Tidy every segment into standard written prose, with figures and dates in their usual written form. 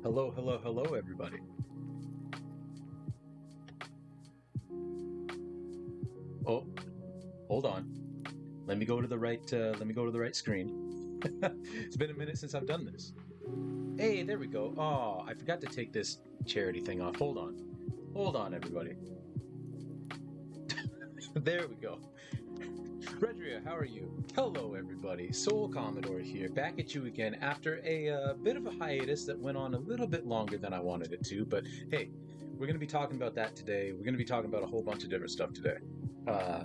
Hello, hello, hello, everybody. Oh, hold on. Let me go to the right. Let me go to the right screen. It's been a minute since I've done this. Hey, there we go. Oh, I forgot to take this charity thing off. Hold on, everybody. There we go. Redria, how are you? Hello, everybody. Soul Commodore here, back at you again after a bit of a hiatus that went on a little bit longer than I wanted it to. But hey, we're going to be talking about that today. We're going to be talking about a whole bunch of different stuff today. Uh,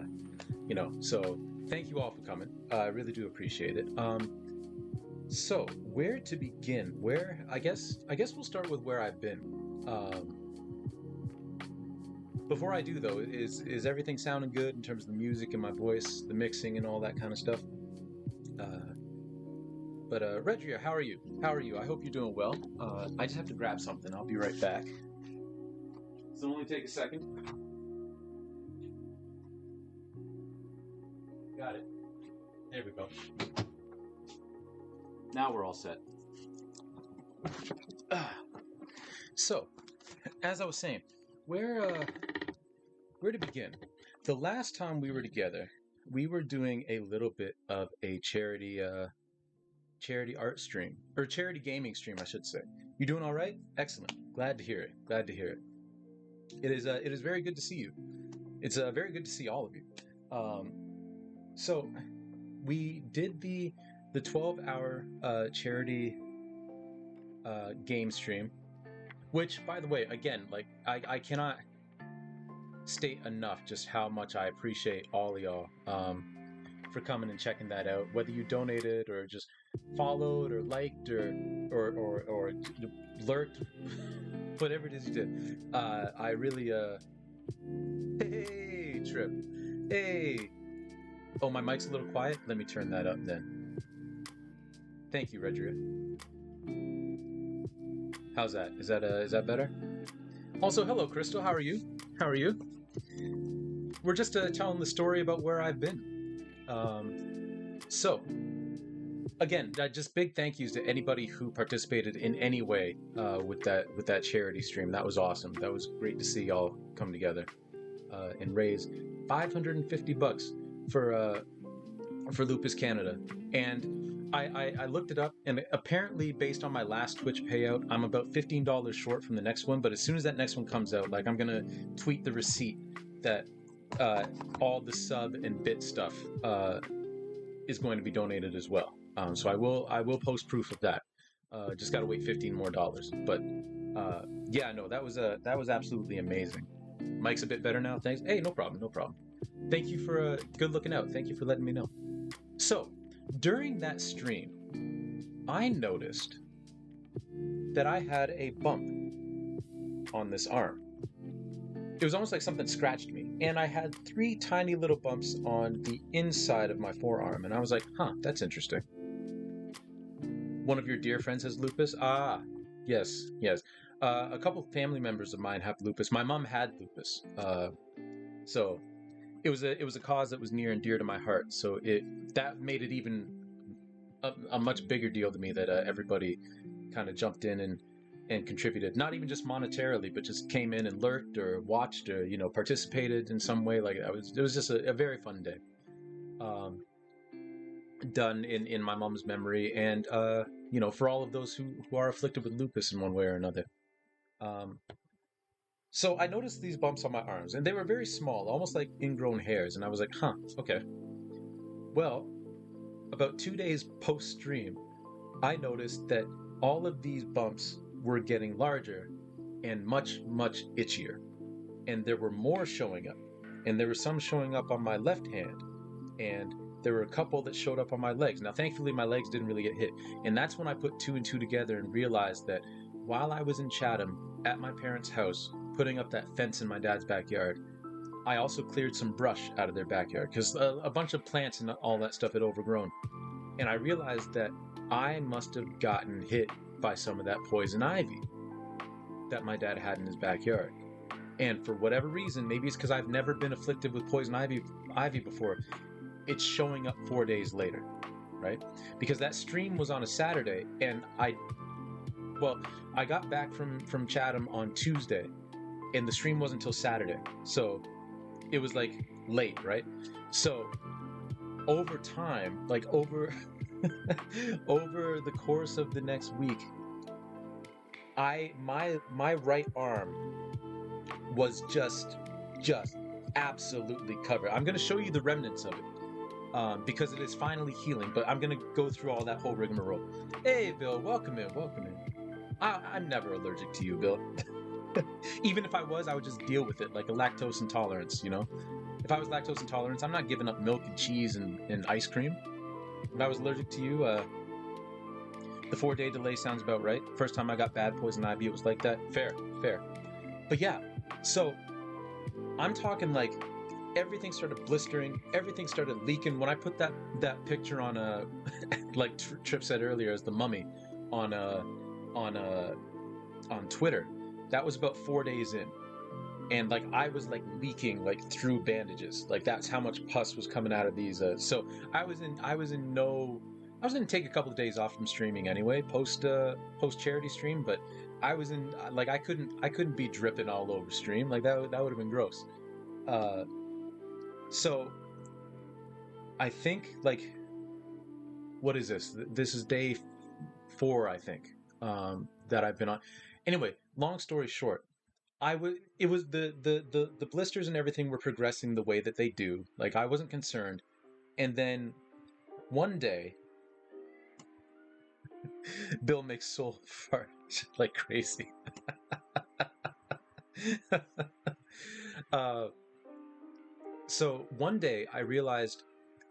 so thank you all for coming. I really do appreciate it. So where to begin? I guess we'll start with where I've been. Um, Before I do though, is everything sounding good in terms of the music and my voice, the mixing and all that kind of stuff? Uh, but Redria, how are you? How are you? I hope you're doing well. I just have to grab something. I'll be right back. So only take a second. Got it. There we go. Now we're all set. So, as I was saying, where to begin? The last time we were together, we were doing a little bit of a charity art stream or charity gaming stream, I should say. You doing all right? Excellent. Glad to hear it. Glad to hear it. It is very good to see you. It's very good to see all of you. Um, so we did the 12-hour charity game stream, which, by the way, again, like I cannot state enough just how much I appreciate all of y'all for coming and checking that out. Whether you donated or just followed or liked or lurked, whatever it is you did, I really hey Trip, hey. Oh, my mic's a little quiet. Let me turn that up then. Thank you, Redria. How's that? Is that better? Also, hello, Crystal. How are you? How are you? We're just telling the story about where I've been. So, again, just big thank yous to anybody who participated in any way with that charity stream. That was awesome. That was great to see y'all come together and raise $550 for Lupus Canada. And I looked it up, and apparently, based on my last Twitch payout, I'm about $15 short from the next one. But as soon as that next one comes out, like, I'm gonna tweet the receipt that all the sub and bit stuff is going to be donated as well. So I will post proof of that. Just gotta wait $15 more. But yeah, no, that was absolutely amazing. Mike's a bit better now. Thanks. Hey, no problem, no problem. Thank you for good looking out. Thank you for letting me know. So, during that stream, I noticed that I had a bump on this arm. It was almost like something scratched me, and I had 3 tiny little bumps on the inside of my forearm, and I was like, huh, that's interesting. One of your dear friends has lupus? Ah, yes. A couple family members of mine have lupus. My mom had lupus. So it was a cause that was near and dear to my heart. So that made it even a much bigger deal to me that everybody kind of jumped in and contributed, not even just monetarily, but just came in and lurked or watched or participated in some way. Like it was just a very fun day, done in my mom's memory, and for all of those who are afflicted with lupus in one way or another. So I noticed these bumps on my arms, and they were very small, almost like ingrown hairs, and I was like, huh, okay. Well, about 2 days post-stream, I noticed that all of these bumps were getting larger and much, much itchier. And there were more showing up. And there were some showing up on my left hand, and there were a couple that showed up on my legs. Now, thankfully, my legs didn't really get hit. And that's when I put 2 and 2 together and realized that while I was in Chatham at my parents' house, putting up that fence in my dad's backyard, I also cleared some brush out of their backyard because a bunch of plants and all that stuff had overgrown. And I realized that I must have gotten hit by some of that poison ivy that my dad had in his backyard. And for whatever reason, maybe it's because I've never been afflicted with poison ivy before, it's showing up 4 days later, right? Because that stream was on a Saturday, and Well, I got back from Chatham on Tuesday, and the stream wasn't until Saturday, so it was like late, right? So over time, like over over the course of the next week, my right arm was just absolutely covered. I'm gonna show you the remnants of it, because it is finally healing. But I'm gonna go through all that whole rigmarole. Hey, Bill, welcome in, welcome in. I'm never allergic to you, Bill. Even if I was, I would just deal with it like a lactose intolerance. You know, if I was lactose intolerant, I'm not giving up milk and cheese and ice cream. If I was allergic to you, the 4-day delay sounds about right. First time I got bad poison ivy, it was like that. Fair, fair. But yeah, so I'm talking like everything started blistering, everything started leaking. When I put that picture on like Trip said earlier, as the mummy on Twitter, that was about 4 days in, and like I was like leaking like through bandages. Like that's how much pus was coming out of these. So I was gonna take a couple of days off from streaming anyway, post charity stream, but I was in like I couldn't be dripping all over stream. Like that would have been gross. So I think like, what is this? This is day 4, I think, that I've been on. Anyway, long story short, it was the blisters and everything were progressing the way that they do. Like I wasn't concerned. And then one day, Bill makes soul fart like crazy. So one day I realized,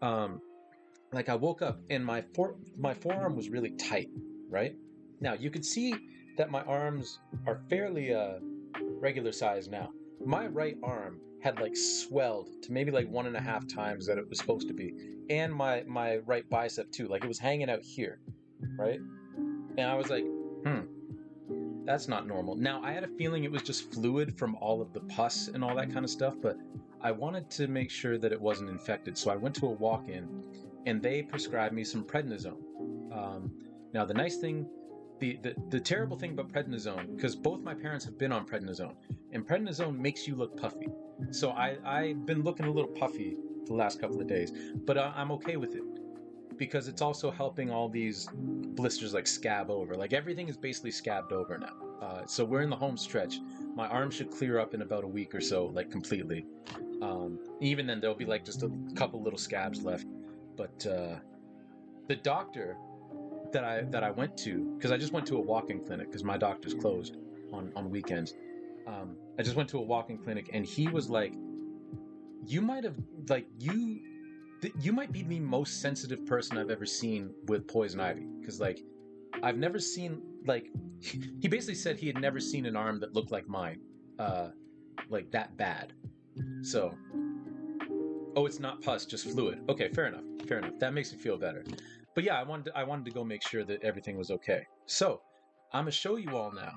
like I woke up and my forearm was really tight, right? Now you could see that my arms are fairly regular size now. My right arm had like swelled to maybe like 1.5 times that it was supposed to be, and my right bicep too. Like it was hanging out here, right? And I was like, that's not normal. Now I had a feeling it was just fluid from all of the pus and all that kind of stuff, but I wanted to make sure that it wasn't infected, so I went to a walk-in, and they prescribed me some prednisone. Now the nice thing, the terrible thing about prednisone, because both my parents have been on prednisone, and prednisone makes you look puffy. So I've been looking a little puffy the last couple of days, but I'm okay with it, because it's also helping all these blisters like scab over. Like everything is basically scabbed over now. So we're in the home stretch. My arm should clear up in about a week or so, like completely. Even then, there'll be like just a couple little scabs left. But the doctor that I went to, because I just went to a walk-in clinic because my doctor's closed on weekends. I just went to a walk-in clinic, and he was like, "You might have like you might be the most sensitive person I've ever seen with poison ivy, because like I've never seen like." He basically said he had never seen an arm that looked like mine, like that bad. So, oh, it's not pus, just fluid. Okay, fair enough. Fair enough. That makes me feel better. But yeah, I wanted to go make sure that everything was okay. So, I'm gonna show you all now,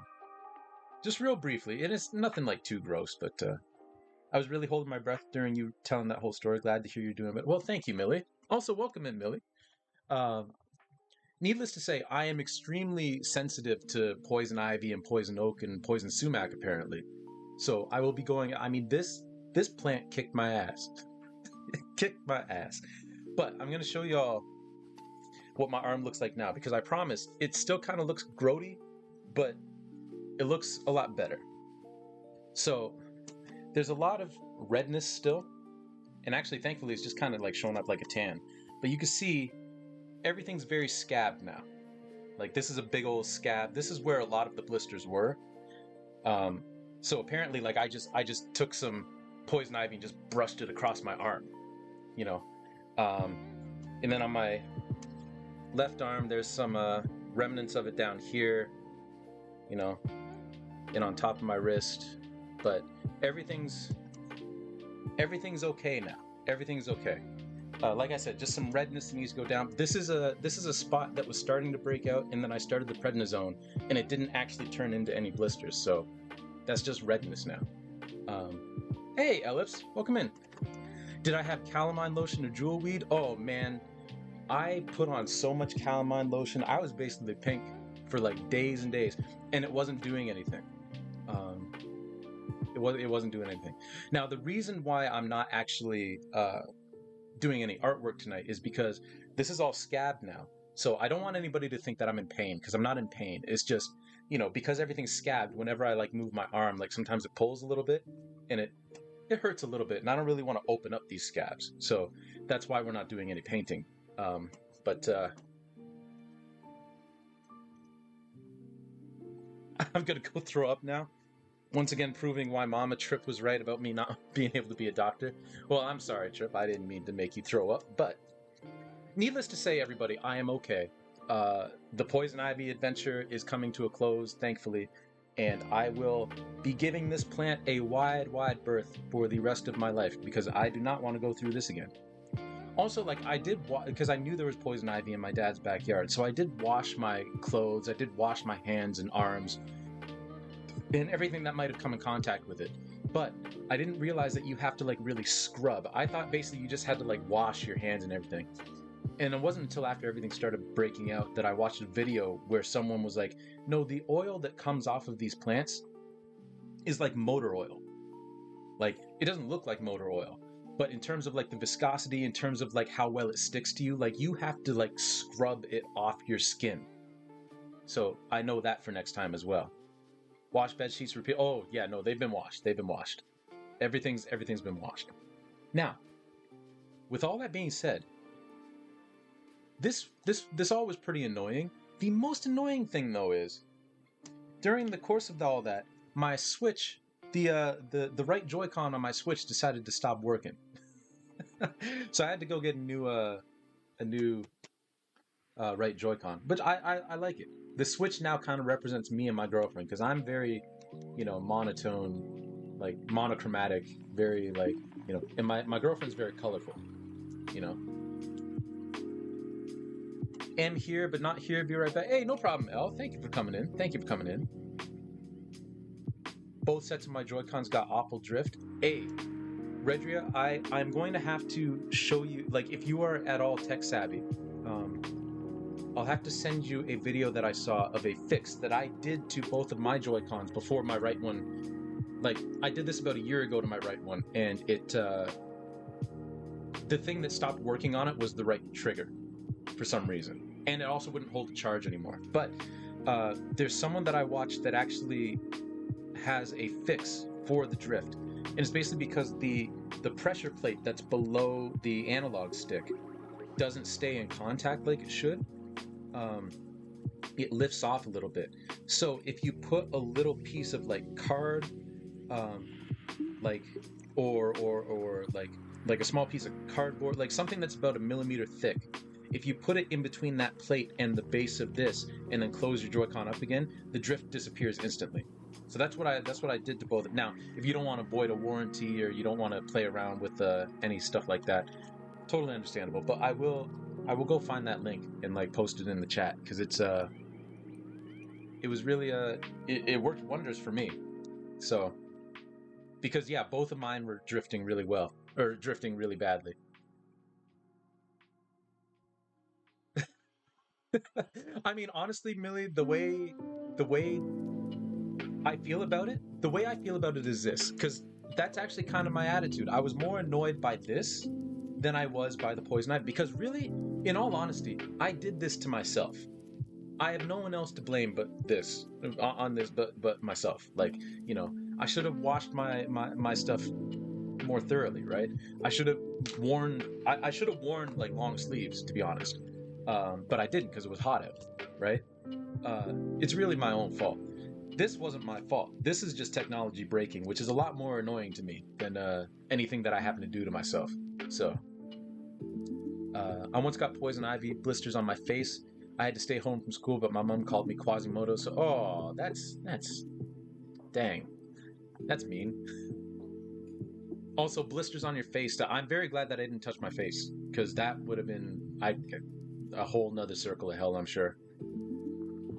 just real briefly. And it's nothing like too gross, but I was really holding my breath during you telling that whole story. Glad to hear you're doing it. Well, thank you, Millie. Also, welcome in, Millie. Needless to say, I am extremely sensitive to poison ivy and poison oak and poison sumac, apparently. So I will be going. I mean, this plant kicked my ass. It kicked my ass. But I'm gonna show y'all what my arm looks like now, because I promise it still kind of looks grody, but it looks a lot better. So there's a lot of redness still, and actually, thankfully, it's just kind of like showing up like a tan. But you can see everything's very scabbed now. Like this is a big old scab. This is where a lot of the blisters were. So apparently, like I just took some poison ivy and just brushed it across my arm, you know. And then on my left arm, there's some remnants of it down here, you know, and on top of my wrist. But everything's okay now. Everything's okay. Like I said, just some redness needs to go down. This is a spot that was starting to break out, and then I started the prednisone, and it didn't actually turn into any blisters. So that's just redness now. Hey, Ellipse, welcome in. Did I have calamine lotion or jewel weed? Oh man, I put on so much calamine lotion. I was basically pink for like days and days, and it wasn't doing anything. It wasn't doing anything. Now, the reason why I'm not actually doing any artwork tonight is because this is all scabbed now. So I don't want anybody to think that I'm in pain, because I'm not in pain. It's just, because everything's scabbed, whenever I like move my arm, like sometimes it pulls a little bit and it hurts a little bit, and I don't really want to open up these scabs. So that's why we're not doing any painting. But I'm going to go throw up now. Once again, proving why Mama Trip was right about me not being able to be a doctor. Well, I'm sorry, Trip. I didn't mean to make you throw up. But needless to say, everybody, I am okay. The Poison Ivy adventure is coming to a close, thankfully. And I will be giving this plant a wide, wide berth for the rest of my life, because I do not want to go through this again. Also, like, I did, because I knew there was poison ivy in my dad's backyard, so I did wash my clothes, I did wash my hands and arms, and everything that might have come in contact with it. But I didn't realize that you have to, like, really scrub. I thought basically you just had to, like, wash your hands and everything. And it wasn't until after everything started breaking out that I watched a video where someone was like, no, the oil that comes off of these plants is like motor oil. Like, it doesn't look like motor oil, but in terms of like the viscosity, in terms of like how well it sticks to you, like you have to like scrub it off your skin. So I know that for next time as well. Wash bed sheets, repeat. Oh yeah, no, they've been washed. They've been washed. Everything's been washed. Now, with all that being said, this all was pretty annoying. The most annoying thing though is, during the course of all that, my Switch, the right Joy-Con on my Switch decided to stop working. So I had to go get a new right Joy-Con, but I like it. The Switch now kind of represents me and my girlfriend, because I'm very, monotone, like monochromatic, very like, and my girlfriend's very colorful, Am here, but not here. Be right back. Hey, no problem, Elle. Thank you for coming in. Both sets of my Joy-Cons got awful drift. Hey, Redria, I'm going to have to show you, like, if you are at all tech savvy, I'll have to send you a video that I saw of a fix that I did to both of my Joy-Cons before my right one. Like, I did this about a year ago to my right one, and it, the thing that stopped working on it was the right trigger for some reason. And it also wouldn't hold the charge anymore. But there's someone that I watched that actually has a fix for the drift. And it's basically because the pressure plate that's below the analog stick doesn't stay in contact like it should. It lifts off a little bit. So if you put a little piece of like card, like or like a small piece of cardboard, like something that's about 1 millimeter thick, if you put it in between that plate and the base of this, and then close your Joy-Con up again, the drift disappears instantly. So that's what I did to both. Now, if you don't want to void a warranty, or you don't want to play around with any stuff like that, totally understandable. But I will go find that link and like post it in the chat, because it was really it worked wonders for me. So, because yeah, both of mine were drifting really well, or drifting really badly. I mean, honestly, Millie, the way I feel about it is this, because that's actually kind of my attitude. I was more annoyed by this than I was by the poison ivy, because really, in all honesty, I did this to myself. I have no one else to blame but myself. Like, I should have washed my stuff more thoroughly, right? I should have worn like long sleeves, to be honest. But I didn't, because it was hot out, right? It's really my own fault. This wasn't my fault. This is just technology breaking, which is a lot more annoying to me than anything that I happen to do to myself. So, I once got poison ivy blisters on my face. I had to stay home from school, but my mom called me Quasimodo. So, dang, that's mean. Also, blisters on your face. I'm very glad that I didn't touch my face, because that would have been a whole nother circle of hell, I'm sure.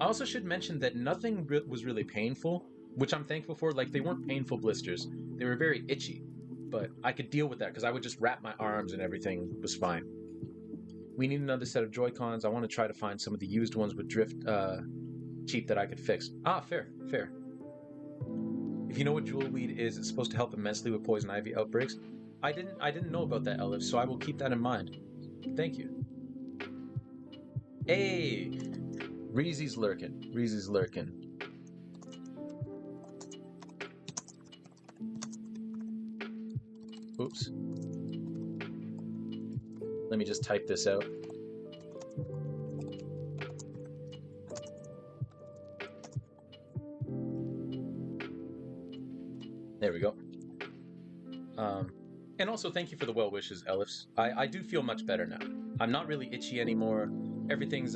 I also should mention that nothing was really painful, which I'm thankful for. Like, they weren't painful blisters. They were very itchy, but I could deal with that, because I would just wrap my arms and everything was fine. We need another set of Joy-Cons. I want to try to find some of the used ones with drift cheap that I could fix. Ah, fair, fair. If you know what jewel weed is, it's supposed to help immensely with poison ivy outbreaks. I didn't know about that, Elif, so I will keep that in mind. Thank you. Hey, Reezy's lurking. Reezy's lurking. Oops. Let me just type this out. There we go. And also thank you for the well wishes, Elifs. I do feel much better now. I'm not really itchy anymore. Everything's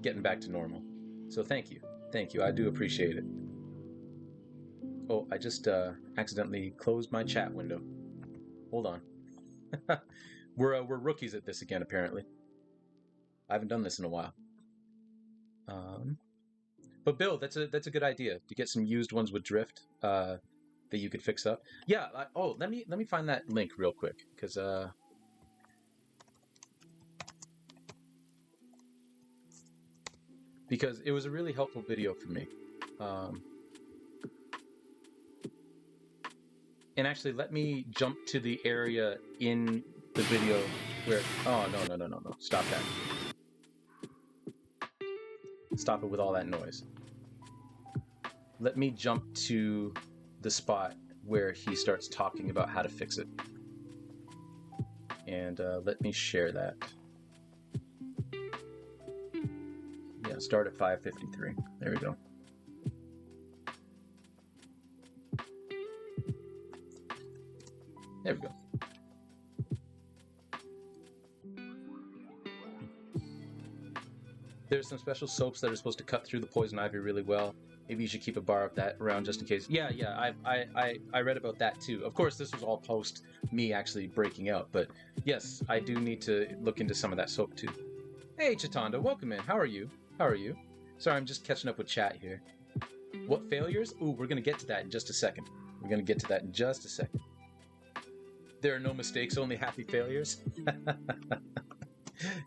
getting back to normal. So thank you. Thank you. I do appreciate it. Oh, I just accidentally closed my chat window. Hold on. We're rookies at this again, apparently. I haven't done this in a while. But Bill, that's a good idea to get some used ones with drift that you could fix up. Yeah. Let me find that link real quick because it was a really helpful video for me. And actually, let me jump to the area in the video where... Oh, no. Stop that. Stop it with all that noise. Let me jump to the spot where he starts talking about how to fix it. And let me share that. Yeah, start at 5:53. There we go. There we go. There's some special soaps that are supposed to cut through the poison ivy really well. Maybe you should keep a bar of that around just in case. Yeah, I read about that too. Of course, this was all post me actually breaking out, but yes, I do need to look into some of that soap too. Hey, Chitanda, welcome in. How are you? How are you? Sorry, I'm just catching up with chat here. What failures? Ooh, we're gonna get to that in just a second. We're gonna get to that in just a second. There are no mistakes, only happy failures.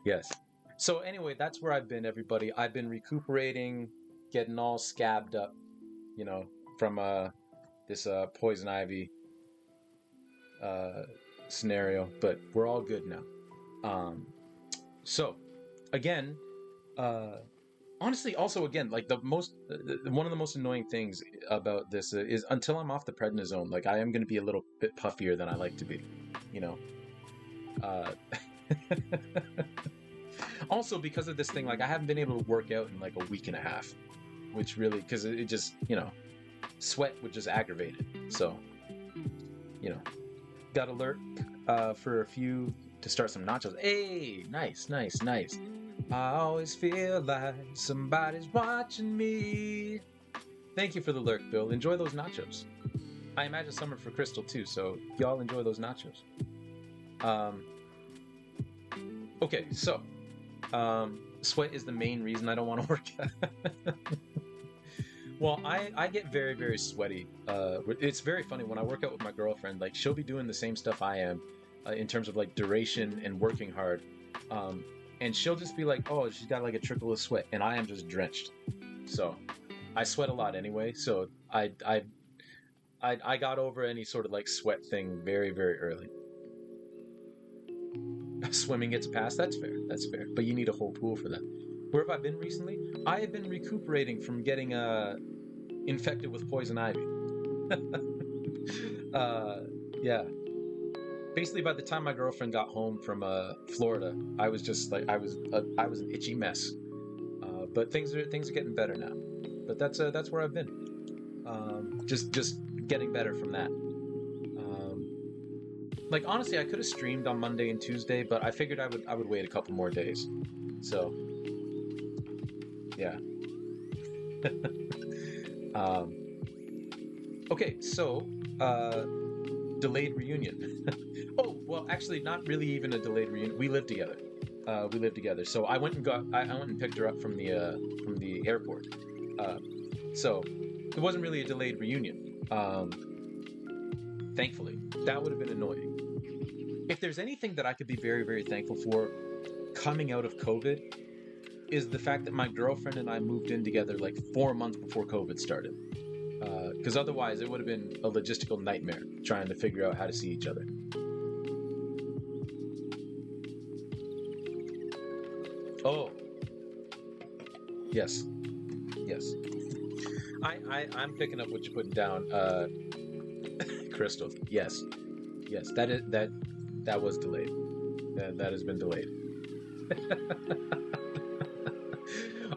Yes. So anyway, that's where I've been, everybody. I've been recuperating, getting all scabbed up, you know, from this poison ivy scenario, but we're all good now. So again, honestly, also again, like one of the most annoying things about this is until I'm off the prednisone, like I am going to be a little bit puffier than I like to be, you know. Also, because of this thing, like I haven't been able to work out in like a week and a half, which really, because it just, you know, sweat would just aggravate it. So, you know, got to lurk for a few to start some nachos. Hey, nice. I always feel like somebody's watching me. Thank you for the lurk, Bill. Enjoy those nachos. I imagine some are for Crystal too, so y'all enjoy those nachos. Okay, so sweat is the main reason I don't want to work out. Well, I get very, very sweaty. It's very funny when I work out with my girlfriend, like she'll be doing the same stuff I am in terms of like duration and working hard. And she'll just be like, oh, she's got like a trickle of sweat, and I am just drenched. So I sweat a lot anyway, so I got over any sort of like sweat thing very, very early. Swimming gets past, that's fair, but you need a whole pool for that. Where have I been recently? I have been recuperating from getting infected with poison ivy. Yeah. Basically, by the time my girlfriend got home from Florida, I was just like I was an itchy mess. But things are getting better now. But that's where I've been. Just getting better from that. Like honestly, I could have streamed on Monday and Tuesday, but I figured I would wait a couple more days. So yeah. Okay, so delayed reunion. Oh, well, actually, not really even a delayed reunion. We live together. So I went and picked her up from the airport. So it wasn't really a delayed reunion. Thankfully, that would have been annoying. If there's anything that I could be very, very thankful for coming out of COVID, is the fact that my girlfriend and I moved in together like 4 months before COVID started. Because otherwise, it would have been a logistical nightmare trying to figure out how to see each other. Oh, yes, yes. I'm picking up what you're putting down, Crystal. Yes, yes. That was delayed. That has been delayed.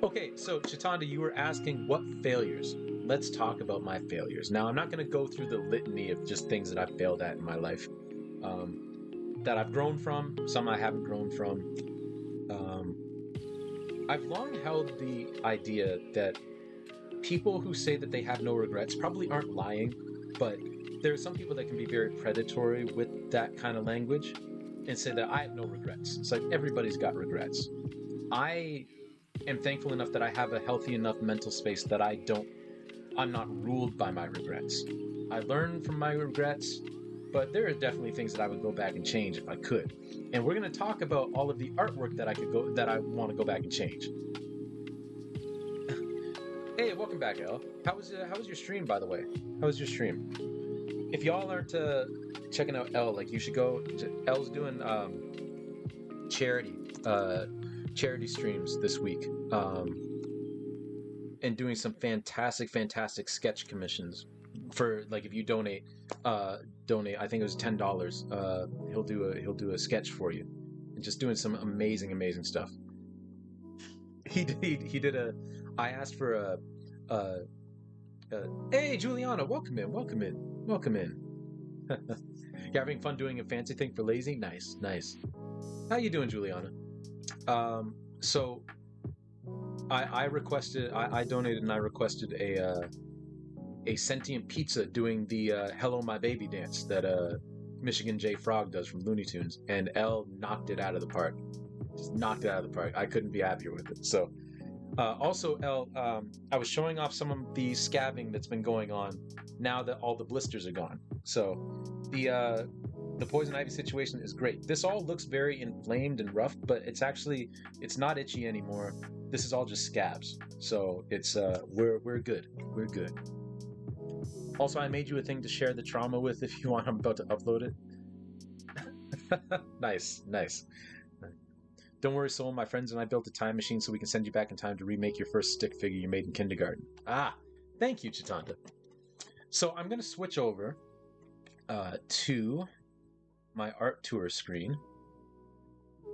Okay, so Chitanda, you were asking what failures. Let's talk about my failures. Now, I'm not going to go through the litany of just things that I've failed at in my life, that I've grown from, some I haven't grown from. Um, I've long held the idea that people who say that they have no regrets probably aren't lying, but there are some people that can be very predatory with that kind of language and say that I have no regrets. It's like everybody's got regrets. I am thankful enough that I have a healthy enough mental space that I'm not ruled by my regrets. I learn from my regrets, but there are definitely things that I would go back and change if I could. And we're going to talk about all of the artwork that I want to go back and change. Hey, welcome back, Elle. How was your stream, by the way? How was your stream? If y'all aren't checking out Elle, like you should go. Elle's doing charity streams this week, and doing some fantastic sketch commissions for, like, if you donate. I think it was $10. He'll do a sketch for you, and just doing some amazing stuff. He did a. I asked for a hey, Juliana, welcome in. You're having fun doing a fancy thing for lazy? Nice. How you doing, Juliana? So I donated, and I requested a sentient pizza doing the Hello My Baby dance that Michigan J. Frog does from Looney Tunes, and Elle knocked it out of the park. Just knocked it out of the park. I couldn't be happier with it. So also, Elle, I was showing off some of the scabbing that's been going on now that all the blisters are gone. So the poison ivy situation is great. This all looks very inflamed and rough, but it's not itchy anymore. This is all just scabs. So it's we're good. We're good. Also, I made you a thing to share the trauma with if you want. I'm about to upload it. Nice. Don't worry, Soul. My friends and I built a time machine so we can send you back in time to remake your first stick figure you made in kindergarten. Ah, thank you, Chitanda. So I'm going to switch over to my art tour screen,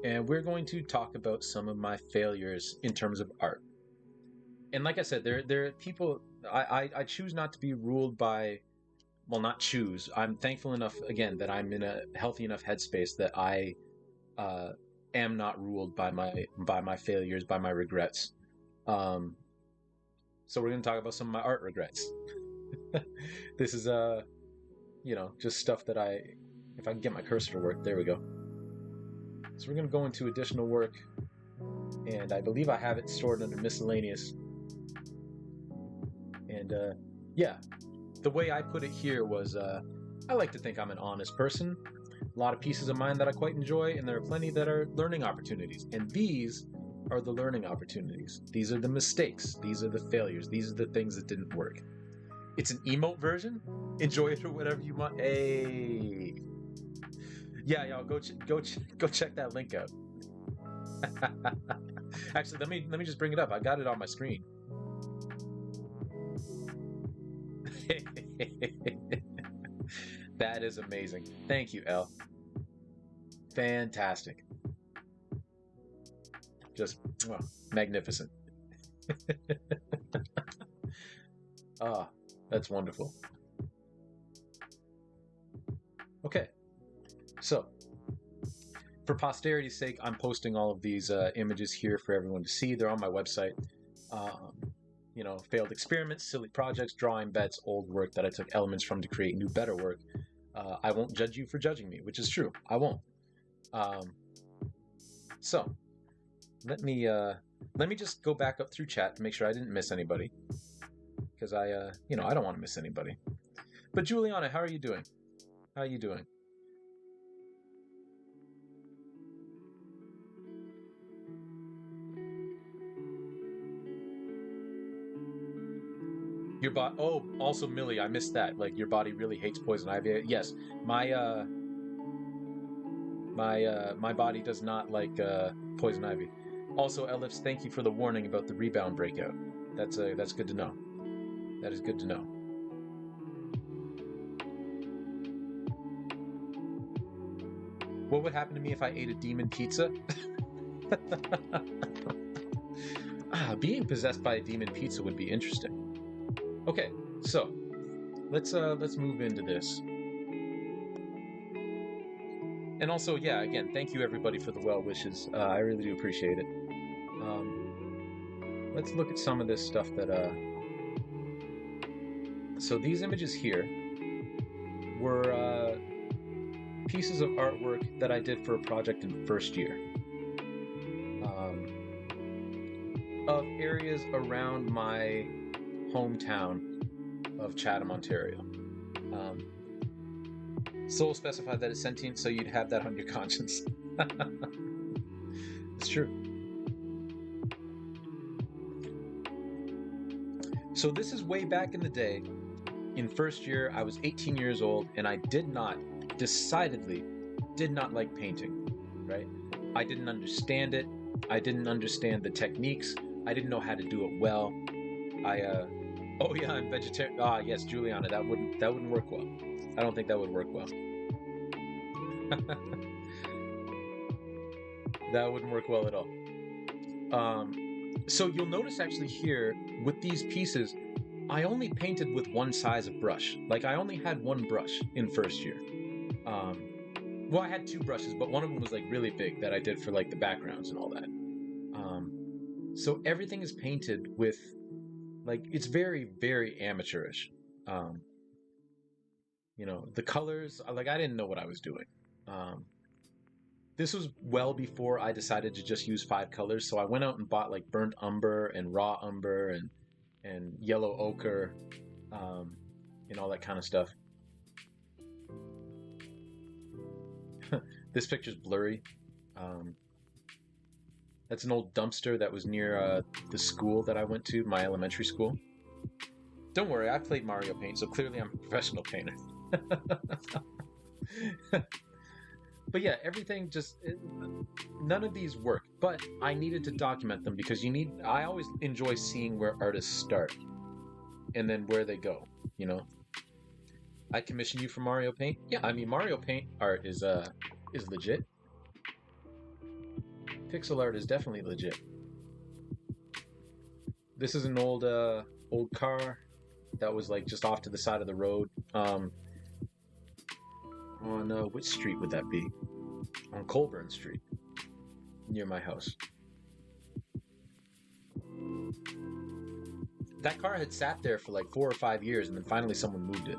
and we're going to talk about some of my failures in terms of art. And like I said, there are people. I choose not to be ruled by. Well, not choose. I'm thankful enough, again, that I'm in a healthy enough headspace that I am not ruled by my failures, by my regrets. So we're going to talk about some of my art regrets. This is just stuff that if I can get my cursor to work, there we go. So we're going to go into additional work, and I believe I have it stored under miscellaneous. And yeah, the way I put it here was I like to think I'm an honest person. A lot of pieces of mine that I quite enjoy, and there are plenty that are learning opportunities. And these are the learning opportunities. These are the mistakes. These are the failures. These are the things that didn't work. It's an emote version. Enjoy it or whatever you want. Hey, yeah, y'all go check that link out. Actually, let me just bring it up. I got it on my screen. That is amazing. Thank you, Elle. Fantastic. Just magnificent. Ah, that's wonderful. Okay, so for posterity's sake, I'm posting all of these images here for everyone to see. They're on my website. Failed experiments, silly projects, drawing bets, old work that I took elements from to create new, better work. I won't judge you for judging me, which is true. I won't. So let me just go back up through chat to make sure I didn't miss anybody, because I don't want to miss anybody. But Juliana, how are you doing? How are you doing? Your body. Oh, also Millie, I missed that. Like your body really hates poison ivy. Yes, my my body does not like poison ivy. Also, Elifs, thank you for the warning about the rebound breakout. That's good to know. That is good to know. What would happen to me if I ate a demon pizza? Being possessed by a demon pizza would be interesting. Okay, so let's move into this. And also, yeah, again, thank you everybody for the well wishes. I really do appreciate it. Let's look at some of this stuff that. So these images here were pieces of artwork that I did for a project in first year. Of areas around my hometown of Chatham, Ontario. Soul specified that it's sentient, so you'd have that on your conscience. It's true. So this is way back in the day. In first year, I was 18 years old, and I decidedly did not like painting, right? I didn't understand it. I didn't understand the techniques. I didn't know how to do it well. Oh yeah, I'm vegetarian. Ah, yes, Juliana, that wouldn't work well. I don't think that would work well. That wouldn't work well at all. So you'll notice actually here with these pieces, I only painted with one size of brush. Like I only had one brush in first year. Well, I had two brushes, but one of them was like really big that I did for like the backgrounds and all that. So everything is painted with like it's very, very amateurish. You know, the colors, like I didn't know what I was doing. This was well before I decided to just use 5 colors, so I went out and bought like burnt umber and raw umber and yellow ochre, and all that kind of stuff. This picture's blurry. That's an old dumpster that was near the school that I went to, my elementary school. Don't worry, I played Mario Paint, so clearly I'm a professional painter. But yeah, everything none of these work, but I needed to document them because I always enjoy seeing where artists start and then where they go, you know? I commission you for Mario Paint? Yeah, I mean, Mario Paint art is legit. Pixel art is definitely legit. This is an old car that was like just off to the side of the road. On which street would that be? On Colburn Street, near my house. That car had sat there for like 4 or 5 years, and then finally someone moved it.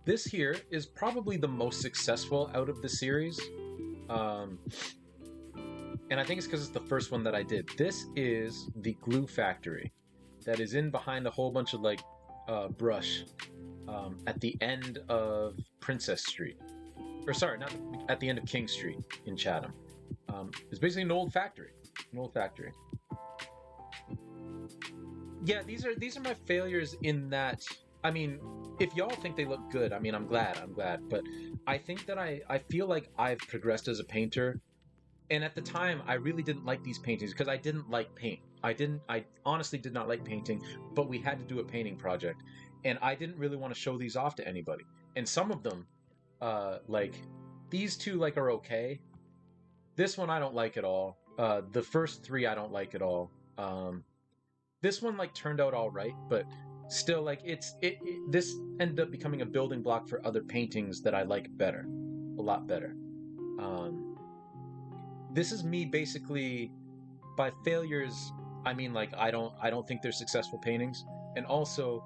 This here is probably the most successful out of the series. And I think it's because it's the first one that I did. This is the glue factory that is in behind a whole bunch of like brush at the end of Princess Street. Or sorry, not at the end of King Street in Chatham. It's basically an old factory. Yeah, these are my failures in that. I mean, if y'all think they look good, I mean, I'm glad. But I think that I feel like I've progressed as a painter. And at the time, I really didn't like these paintings because I didn't like paint. I honestly did not like painting, but we had to do a painting project. And I didn't really want to show these off to anybody. And some of them, like, these two, like, are okay. This one I don't like at all. The first 3 I don't like at all. This one, like, turned out all right, but still, like, this ended up becoming a building block for other paintings that I like better. A lot better. This is me basically, by failures, I mean like I don't think they're successful paintings, and also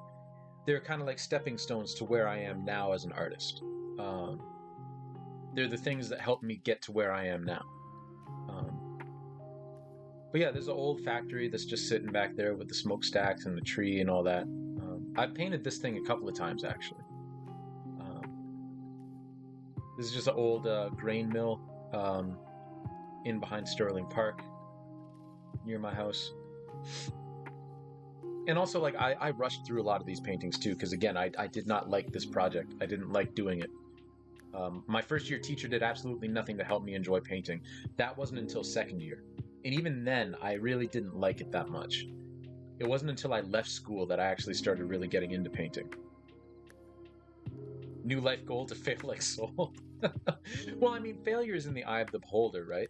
they're kind of like stepping stones to where I am now as an artist. They're the things that help me get to where I am now. But yeah, there's an old factory that's just sitting back there with the smokestacks and the tree and all that. I've painted this thing a couple of times actually. This is just an old grain mill in behind Sterling Park. near my house. And also, like, I rushed through a lot of these paintings too, because again, I did not like this project. I didn't like doing it. My first year teacher did absolutely nothing to help me enjoy painting. That wasn't until second year. And even then, I really didn't like it that much. It wasn't until I left school that I actually started really getting into painting. New life goal to fail like Soul. Well, I mean, failure is in the eye of the beholder, right?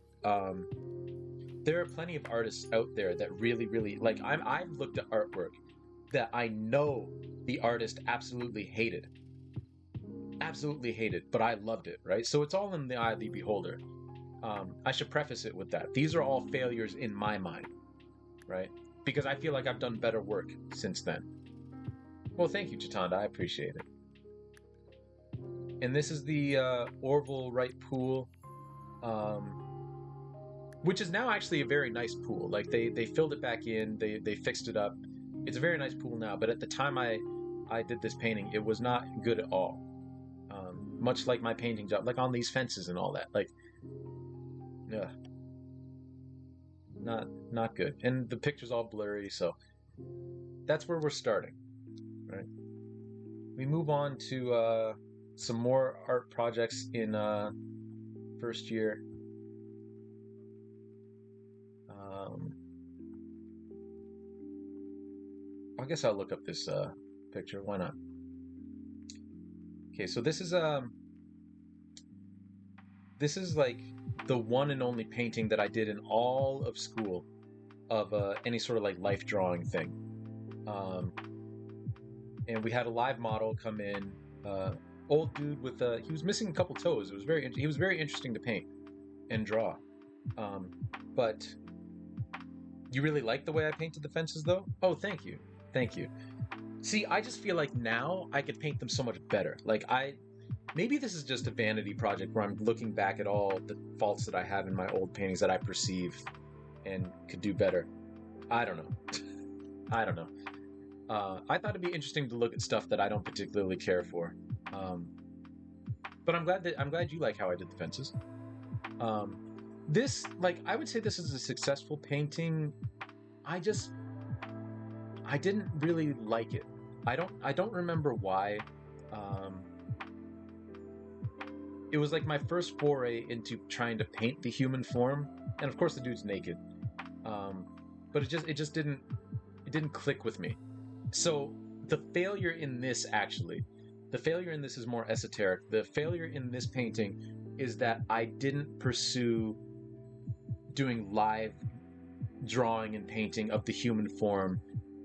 There are plenty of artists out there that really, really like. I've looked at artwork that I know the artist absolutely hated, but I loved it, right? So it's all in the eye of the beholder. I should preface it with that. These are all failures in my mind, right? Because I feel like I've done better work since then. Well, thank you, Chitanda. I appreciate it. And this is the Orville Wright pool, which is now actually a very nice pool. Like they filled it back in, they fixed it up. It's a very nice pool now, but at the time I did this painting, it was not good at all. Much like my painting job, like on these fences and all that. Like, yeah, not good. And the picture's all blurry, so that's where we're starting, right? We move on to some more art projects in first year. I guess I'll look up this picture. Why not? Okay, so this is like the one and only painting that I did in all of school of any sort of like life drawing thing. And we had a live model come in, old dude with he was missing a couple toes. He was very interesting to paint and draw. But you really like the way I painted the fences, though? Oh, thank you. See, I just feel like now I could paint them so much better. Like maybe this is just a vanity project where I'm looking back at all the faults that I have in my old paintings that I perceive and could do better. I don't know. I thought it'd be interesting to look at stuff that I don't particularly care for. But I'm glad you like how I did the fences. This, like, I would say this is a successful painting. I didn't really like it. I don't remember why. It was like my first foray into trying to paint the human form, and of course the dude's naked. But it just didn't click with me. So the failure in this is more esoteric. The failure in this painting is that I didn't pursue doing live drawing and painting of the human form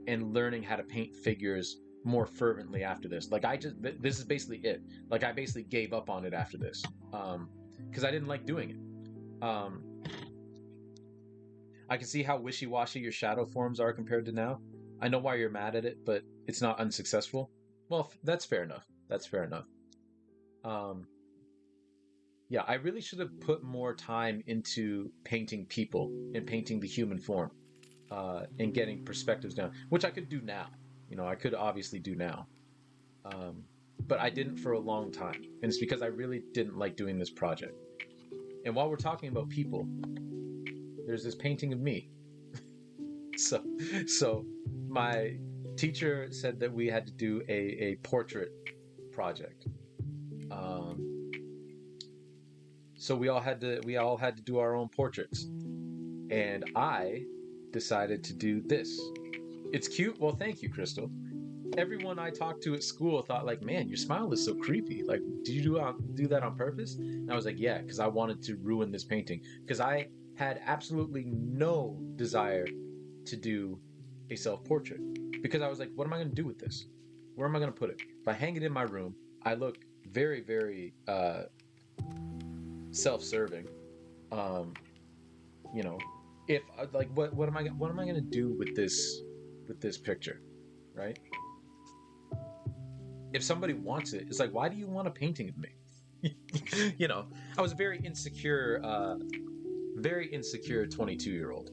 and learning how to paint figures more fervently after this. Like this is basically it. Like I basically gave up on it after this because I didn't like doing it. I can see how wishy-washy your shadow forms are compared to now. I know why you're mad at it, but it's not unsuccessful. Well, that's fair enough. Yeah, I really should have put more time into painting people and painting the human form and getting perspectives down, which I could do now. I could obviously do now. But I didn't for a long time. And it's because I really didn't like doing this project. And while we're talking about people, there's this painting of me. So my teacher said that we had to do a portrait project. So we all had to do our own portraits. And I decided to do this. It's cute. Well, thank you, Crystal. Everyone I talked to at school thought, like, man, your smile is so creepy. Like, did you do that on purpose? And I was like, yeah, because I wanted to ruin this painting. Because I had absolutely no desire to do a self-portrait. Because I was like, what am I going to do with this? Where am I going to put it? If I hang it in my room, I look very, very self-serving. If like, what am I going to do with this picture, right? If somebody wants it, it's like, why do you want a painting of me? I was a very insecure 22-year-old.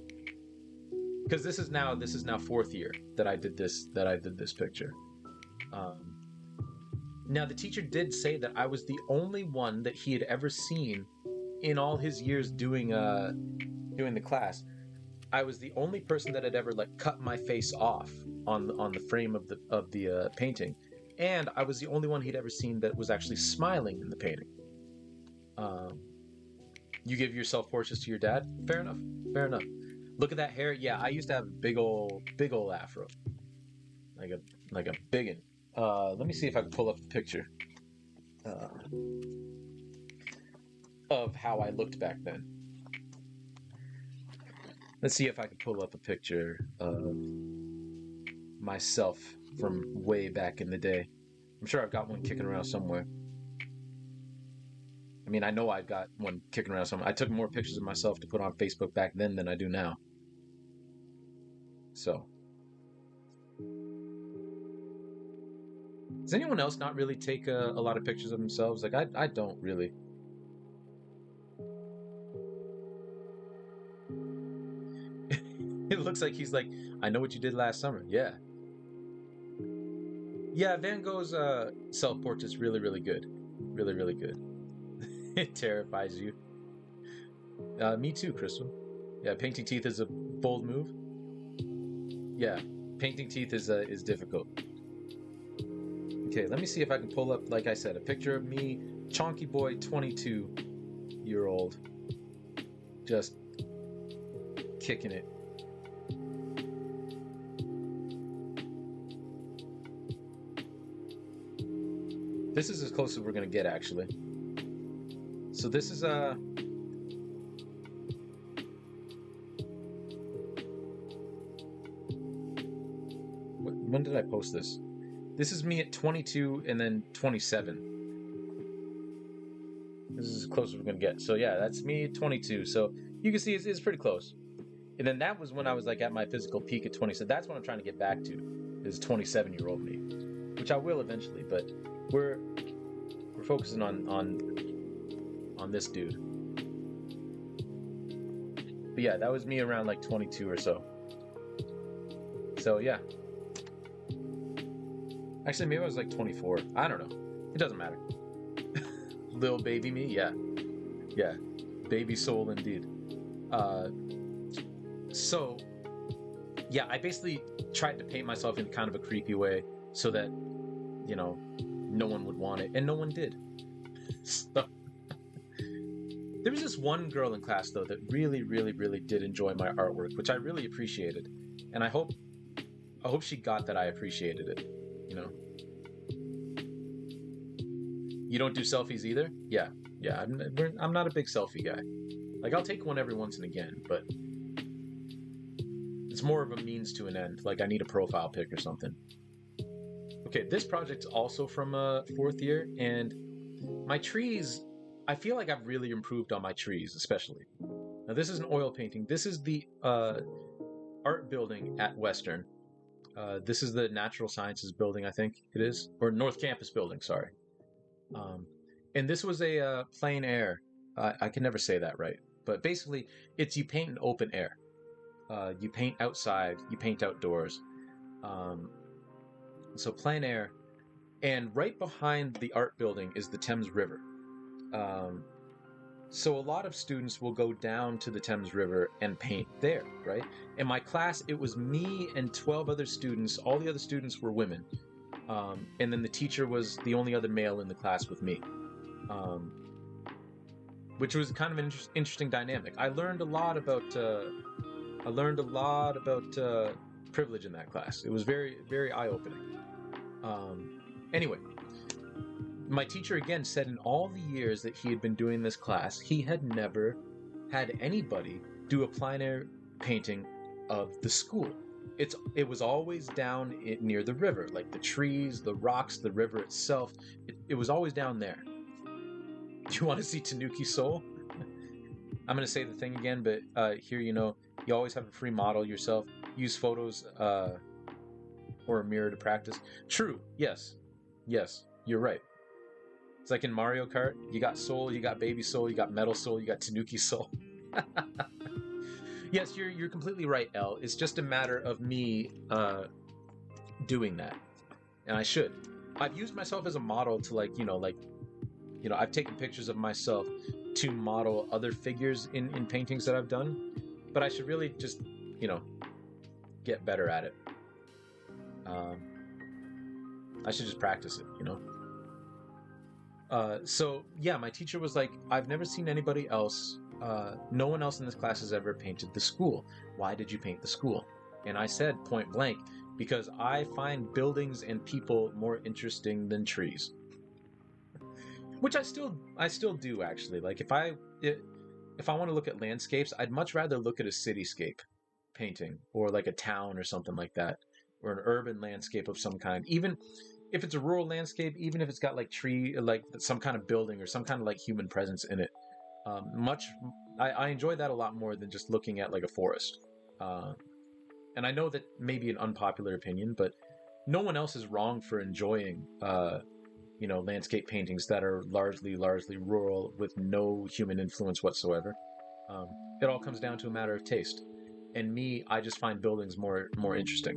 Because this is now fourth year that I did this picture. Now the teacher did say that I was the only one that he had ever seen in all his years doing the class. I was the only person that had ever like cut my face off on the frame of the painting, and I was the only one he'd ever seen that was actually smiling in the painting. Um, you give your self portraits to your dad? Fair enough. Fair enough. Look at that hair. Yeah, I used to have a big old afro, like a big one. Let me see if I can pull up the picture uh, of how I looked back then. Let's see if I can pull up a picture of myself from way back in the day. I'm sure I've got one kicking around somewhere. I mean, I know I've got one kicking around somewhere. I took more pictures of myself to put on Facebook back then than I do now. So, does anyone else not really take a lot of pictures of themselves? Like, I don't really. It looks like he's like, I know what you did last summer. Yeah. Yeah, Van Gogh's self-portrait's really, really good. Really, really good. It terrifies you. Me too, Crystal. Yeah, painting teeth is a bold move. Yeah, painting teeth is difficult. Okay, let me see if I can pull up, like I said, a picture of me, chonky boy, 22-year-old, just kicking it. This is as close as we're gonna get, actually. So this is when did I post this? This is me at 22 and then 27. This is as close as we're gonna get. So yeah, that's me at 22. So you can see it's pretty close. And then that was when I was like at my physical peak at 20. So that's what I'm trying to get back to, is 27-year-old me, which I will eventually. But we're focusing on this dude. But yeah, that was me around like 22 or so. So yeah. Actually, maybe I was like 24. I don't know. It doesn't matter. Lil baby me, yeah. Yeah. Baby soul indeed. So yeah, I basically tried to paint myself in kind of a creepy way so that, you know, no one would want it, and no one did. So there was this one girl in class though that really, really, really did enjoy my artwork, which I really appreciated, and I hope she got that I appreciated it. You know, you don't do selfies either? Yeah. I'm not a big selfie guy. Like, I'll take one every once and again, but it's more of a means to an end. Like, I need a profile pic or something. Okay, this project's also from fourth year, and my trees, I feel like I've really improved on my trees, especially. Now, this is an oil painting. This is the art building at Western. This is the Natural Sciences building, I think it is. Or North Campus building, sorry. And this was a plein air. I can never say that right. But basically, it's you paint in open air. You paint outside, you paint outdoors. So plein air. And right behind the art building is the Thames River. So a lot of students will go down to the Thames River and paint there, right? In my class, it was me and 12 other students. All the other students were women. And then the teacher was the only other male in the class with me. Which was kind of an interesting dynamic. I learned a lot about privilege in that class. It was very, very eye-opening. Anyway, my teacher again said in all the years that he had been doing this class, he had never had anybody do a plein air painting of the school. It was always down near the river, like the trees, the rocks, the river itself. It was always down there. Do you want to see Tanuki Soul? I'm going to say the thing again, but here, you always have a free model yourself. Use photos or a mirror to practice. True. Yes, you're right. It's like in Mario Kart. You got Soul, you got Baby Soul, you got Metal Soul, you got Tanuki Soul. Yes, you're completely right, Elle. It's just a matter of me doing that, and I should. I've used myself as a model to I've taken pictures of myself to model other figures in paintings that I've done, but I should really just you know, get better at it. I should just practice it, you know. So yeah, my teacher was like, I've never seen anybody else. No one else in this class has ever painted the school. Why did you paint the school? And I said point blank, because I find buildings and people more interesting than trees. Which I still do actually. Like if I want to look at landscapes, I'd much rather look at a cityscape painting or like a town or something like that, or an urban landscape of some kind. Even if it's a rural landscape, even if it's got like tree, like some kind of building or some kind of like human presence in it, I enjoy that a lot more than just looking at like a forest. And I know that may be an unpopular opinion, but no one else is wrong for enjoying, landscape paintings that are largely rural with no human influence whatsoever. It all comes down to a matter of taste. And me, I just find buildings more interesting.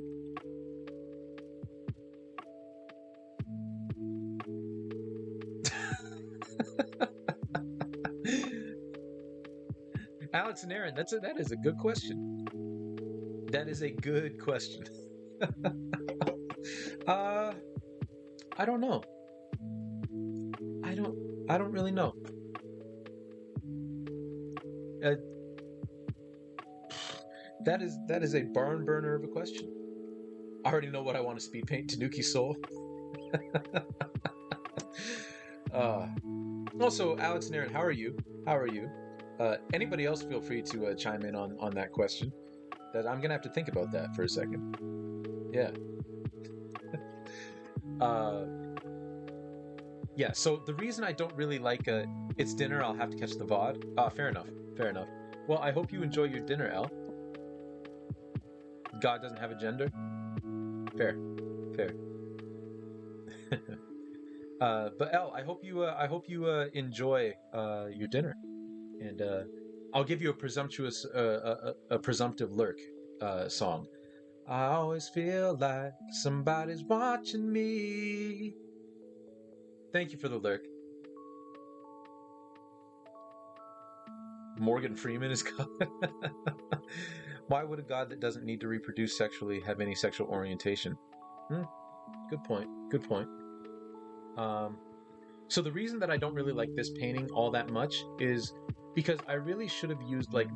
Alex and Aaron, that is a good question. That is a good question. I don't know. I don't really know. That is a barn burner of a question. I already know what I want to speed paint. Tanuki Soul. Also, Alex and Aaron, how are you? How are you? Anybody else feel free to chime in on that question. That I'm gonna have to think about that for a second. Yeah. Yeah. So the reason I don't really like it's dinner, I'll have to catch the VOD. Fair enough. Fair enough. Well, I hope you enjoy your dinner, El. God doesn't have a gender. Fair. Fair. But El, I hope you enjoy your dinner, and I'll give you a presumptive lurk song. I always feel like somebody's watching me. Thank you for the lurk. Morgan Freeman is coming. Why would a god that doesn't need to reproduce sexually have any sexual orientation? Good point. Good point. So the reason that I don't really like this painting all that much is because I really should have used I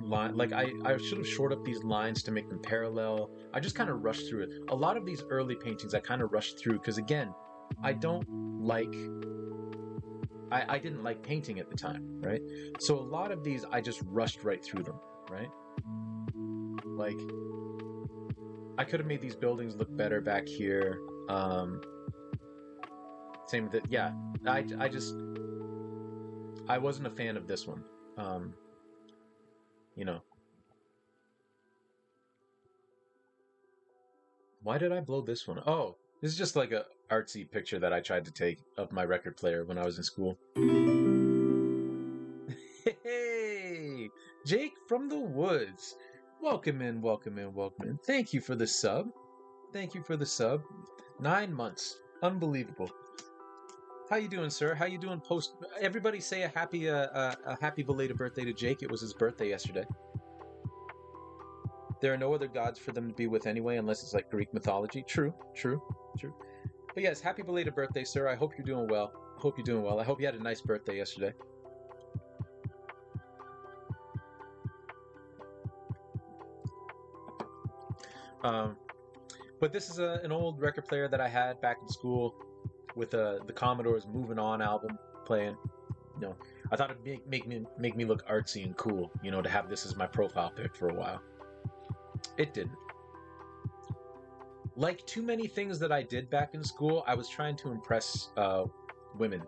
should have shored up these lines to make them parallel. I just kind of rushed through it. A lot of these early paintings I kind of rushed through because again, I didn't like painting at the time, right? So a lot of these I just rushed right through them, right? Like I could have made these buildings look better back here. Same with it. Yeah, I wasn't a fan of this one. Why did I blow this one? Oh, this is just like a artsy picture that I tried to take of my record player when I was in school. Hey, Jake from the woods. Welcome in, welcome in, welcome in. Thank you for the sub. Thank you for the sub. 9 months. Unbelievable. How you doing, sir? How you doing post? Everybody say a happy belated birthday to Jake. It was his birthday yesterday. There are no other gods for them to be with anyway, unless it's like Greek mythology. True. But yes, happy belated birthday, sir. I hope you're doing well. I hope you had a nice birthday yesterday. But this is an old record player that I had back in school with the Commodore's Moving On album playing. I thought it'd make me look artsy and cool, to have this as my profile pic for a while. It didn't. Like too many things that I did back in school, I was trying to impress women.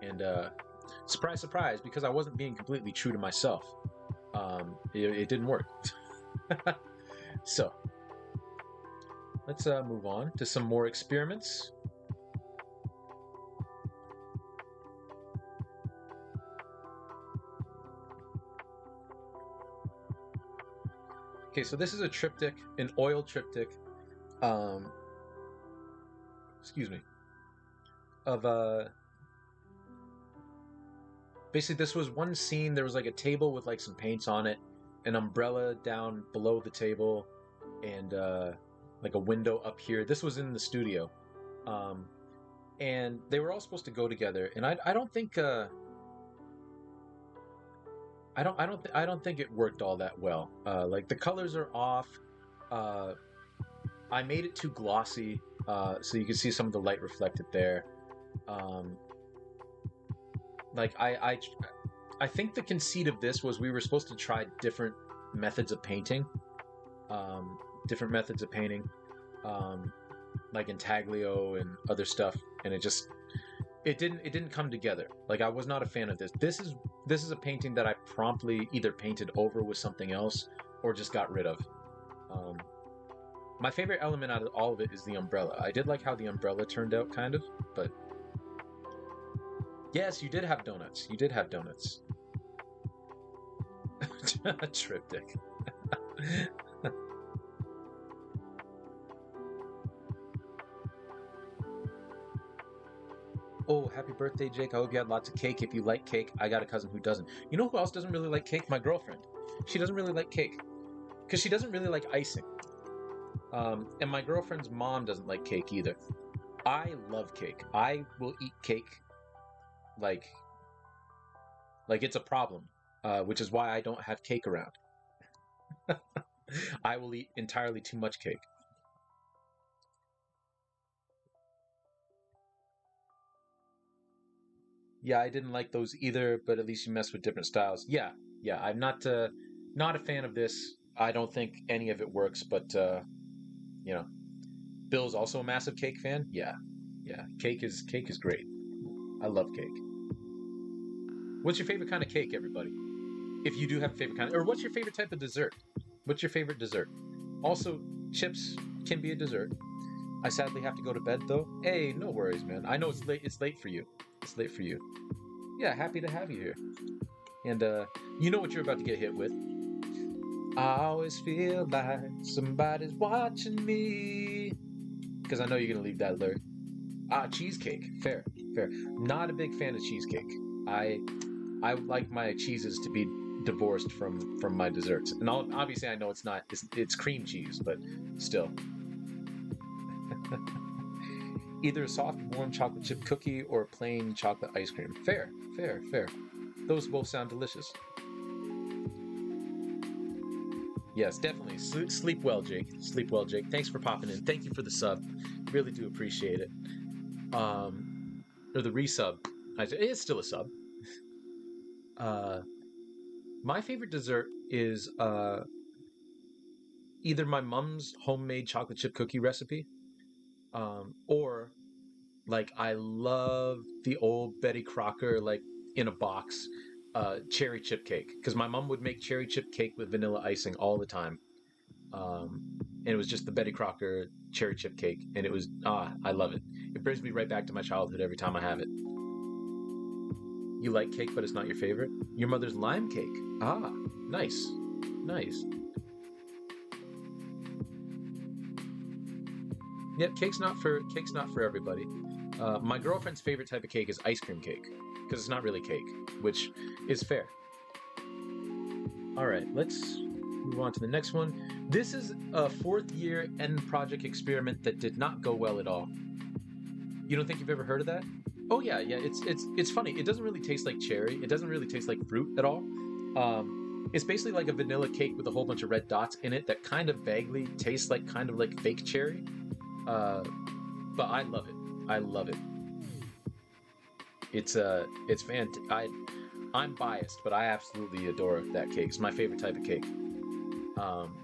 And surprise, surprise, because I wasn't being completely true to myself, it didn't work. So, let's move on to some more experiments. Okay, so this is a triptych, an oil triptych, of basically this was one scene. There was like a table with like some paints on it, an umbrella down below the table, and like a window up here. This was in the studio, um, and they were all supposed to go together. And I don't think I don't think it worked all that well. Like the colors are off. Uh, I made it too glossy, so you can see some of the light reflected there. Um, like I think the conceit of this was we were supposed to try different methods of painting, um, different methods of painting, um, like intaglio and other stuff, and it didn't come together. Like I was not a fan of this. This is a painting that I promptly either painted over with something else or just got rid of. Um, my favorite element out of all of it is the umbrella. I did like how the umbrella turned out, kind of, but yes, you did have donuts. You did have donuts. Triptych. Oh, happy birthday, Jake. I hope you had lots of cake. If you like cake, I got a cousin who doesn't. You know who else doesn't really like cake? My girlfriend. She doesn't really like cake because she doesn't really like icing. And my girlfriend's mom doesn't like cake either. I love cake. I will eat cake like it's a problem, which is why I don't have cake around. I will eat entirely too much cake. Yeah, I didn't like those either, but at least you mess with different styles. Yeah, yeah, I'm not a fan of this. I don't think any of it works, but you know, Bill's also a massive cake fan. Yeah, yeah, cake is great. I love cake. What's your favorite kind of cake, everybody? If you do have a favorite kind, or what's your favorite type of dessert? What's your favorite dessert? Also, chips can be a dessert. I sadly have to go to bed though. Hey, no worries, man. I know it's late. It's late for you. It's late for you. Yeah, happy to have you here. And you know what you're about to get hit with. I always feel like somebody's watching me. Because I know you're gonna leave that lyric. Cheesecake. Fair, fair. Not a big fan of cheesecake. I like my cheeses to be divorced from my desserts. And obviously, I know it's not. It's cream cheese, but still. Either a soft, warm chocolate chip cookie or plain chocolate ice cream. Fair, fair, fair. Those both sound delicious. Yes, definitely. Sleep well, Jake. Sleep well, Jake. Thanks for popping in. Thank you for the sub. Really do appreciate it. Or the resub. It's still a sub. Uh, my favorite dessert is either my mom's homemade chocolate chip cookie recipe, or like I love the old Betty Crocker like in a box cherry chip cake because my mom would make cherry chip cake with vanilla icing all the time, and it was just the Betty Crocker cherry chip cake, and it was I love it. It brings me right back to my childhood every time I have it. You like cake, but it's not your favorite. Your mother's lime cake. Nice, nice. Yep, cake's not for everybody. My girlfriend's favorite type of cake is ice cream cake because it's not really cake, which is fair. All right, let's move on to the next one. This is a fourth year end project experiment that did not go well at all. You don't think you've ever heard of that? Oh yeah, yeah. It's funny. It doesn't really taste like cherry. It doesn't really taste like fruit at all. It's basically like a vanilla cake with a whole bunch of red dots in it that kind of vaguely tastes like kind of like fake cherry. But I love it. I love it. It's I'm biased, but I absolutely adore that cake. It's my favorite type of cake. Um,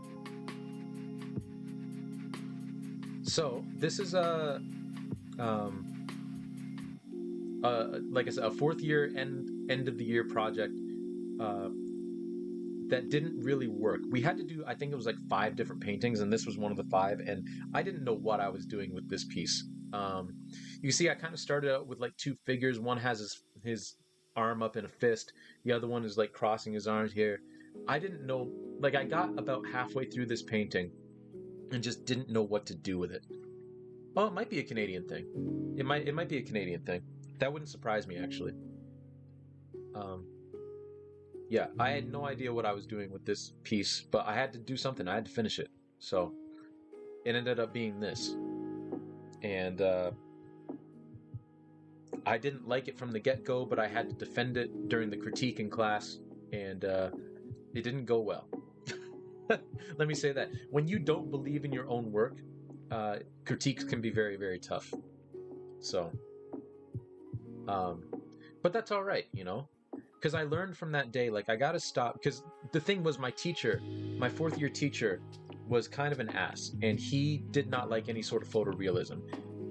so this is like I said, a fourth year end of the year project uh, that didn't really work. We had to do, I think it was like 5 different paintings, and this was one of the 5. And I didn't know what I was doing with this piece. You see, I kind of started out with like 2 figures. One has his arm up in a fist. The other one is like crossing his arms here. I didn't know, like I got about halfway through this painting and just didn't know what to do with it. Oh, it might be a Canadian thing. It might be a Canadian thing. That wouldn't surprise me actually. Um, yeah, I had no idea what I was doing with this piece, but I had to do something. I had to finish it. So it ended up being this. And I didn't like it from the get-go, but I had to defend it during the critique in class, and it didn't go well. Let me say that. When you don't believe in your own work, critiques can be very, very tough. So, but that's all right, you know? Because I learned from that day, like, I gotta stop. Because the thing was, my teacher, my fourth year teacher, was kind of an ass, and he did not like any sort of photorealism,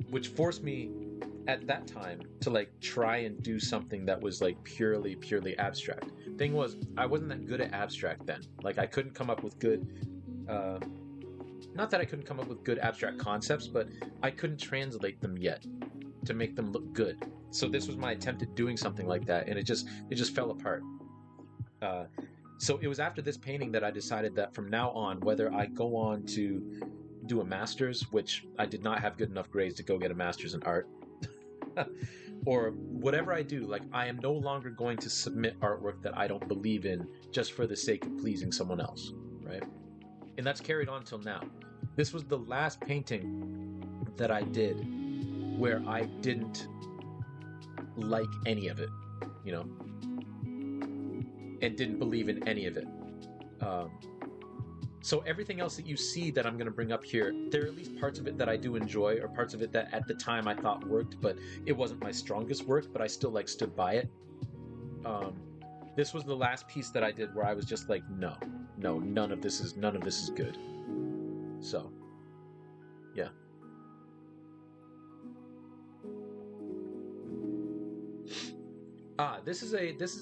which forced me at that time to like try and do something that was like purely abstract. Thing was, I wasn't that good at abstract then. Like, I couldn't come up with good not that I couldn't come up with good abstract concepts, but I couldn't translate them yet to make them look good. So this was my attempt at doing something like that, and it just fell apart. So it was after this painting that I decided that from now on, whether I go on to do a master's, which I did not have good enough grades to go get a master's in art, or whatever I do, like, I am no longer going to submit artwork that I don't believe in just for the sake of pleasing someone else, right? And that's carried on till now. This was the last painting that I did where I didn't like any of it, you know, and didn't believe in any of it. So everything else that you see that I'm going to bring up here, there are at least parts of it that I do enjoy, or parts of it that at the time I thought worked, but it wasn't my strongest work, but I still like stood by it. This was the last piece that I did where I was just like, no, none of this is good. So, yeah. This is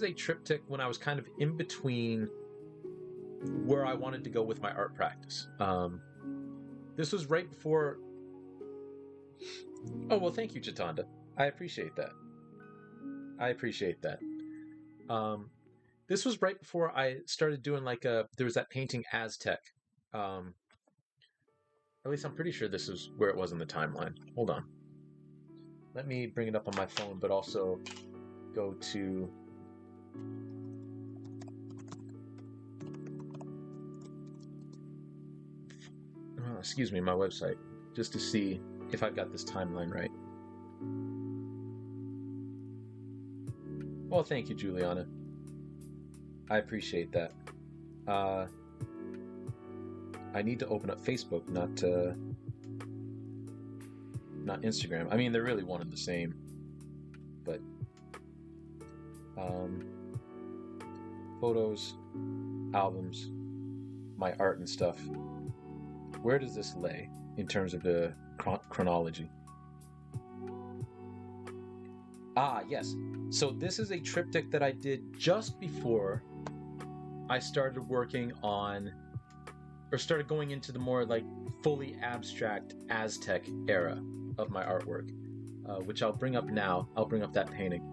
a triptych when I was kind of in between where I wanted to go with my art practice. This was right before. Oh, well, thank you, Chitanda. I appreciate that. This was right before I started doing there was that painting Aztec. At least I'm pretty sure this is where it was in the timeline. Hold on. Let me bring it up on my phone, but also go to excuse me, my website, just to see if I've got this timeline right. Well, thank you, Juliana. I appreciate that. I need to open up Facebook, not Instagram. I mean, they're really one and the same, but photos, albums, my art and stuff. Where does this lay in terms of the chronology? Yes. So this is a triptych that I did just before I started working on, or started going into the more like fully abstract Aztec era of my artwork, which I'll bring up now. I'll bring up that painting.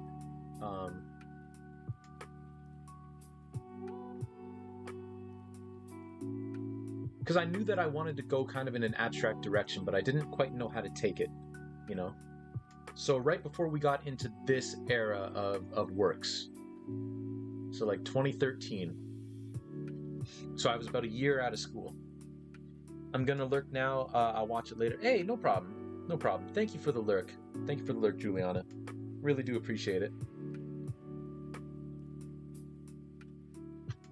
Because I knew that I wanted to go kind of in an abstract direction, but I didn't quite know how to take it, you know? So right before we got into this era of works, so like 2013, so I was about a year out of school. I'm gonna lurk now. I'll watch it later. Hey, no problem. Thank you for the lurk. Juliana. Really do appreciate it.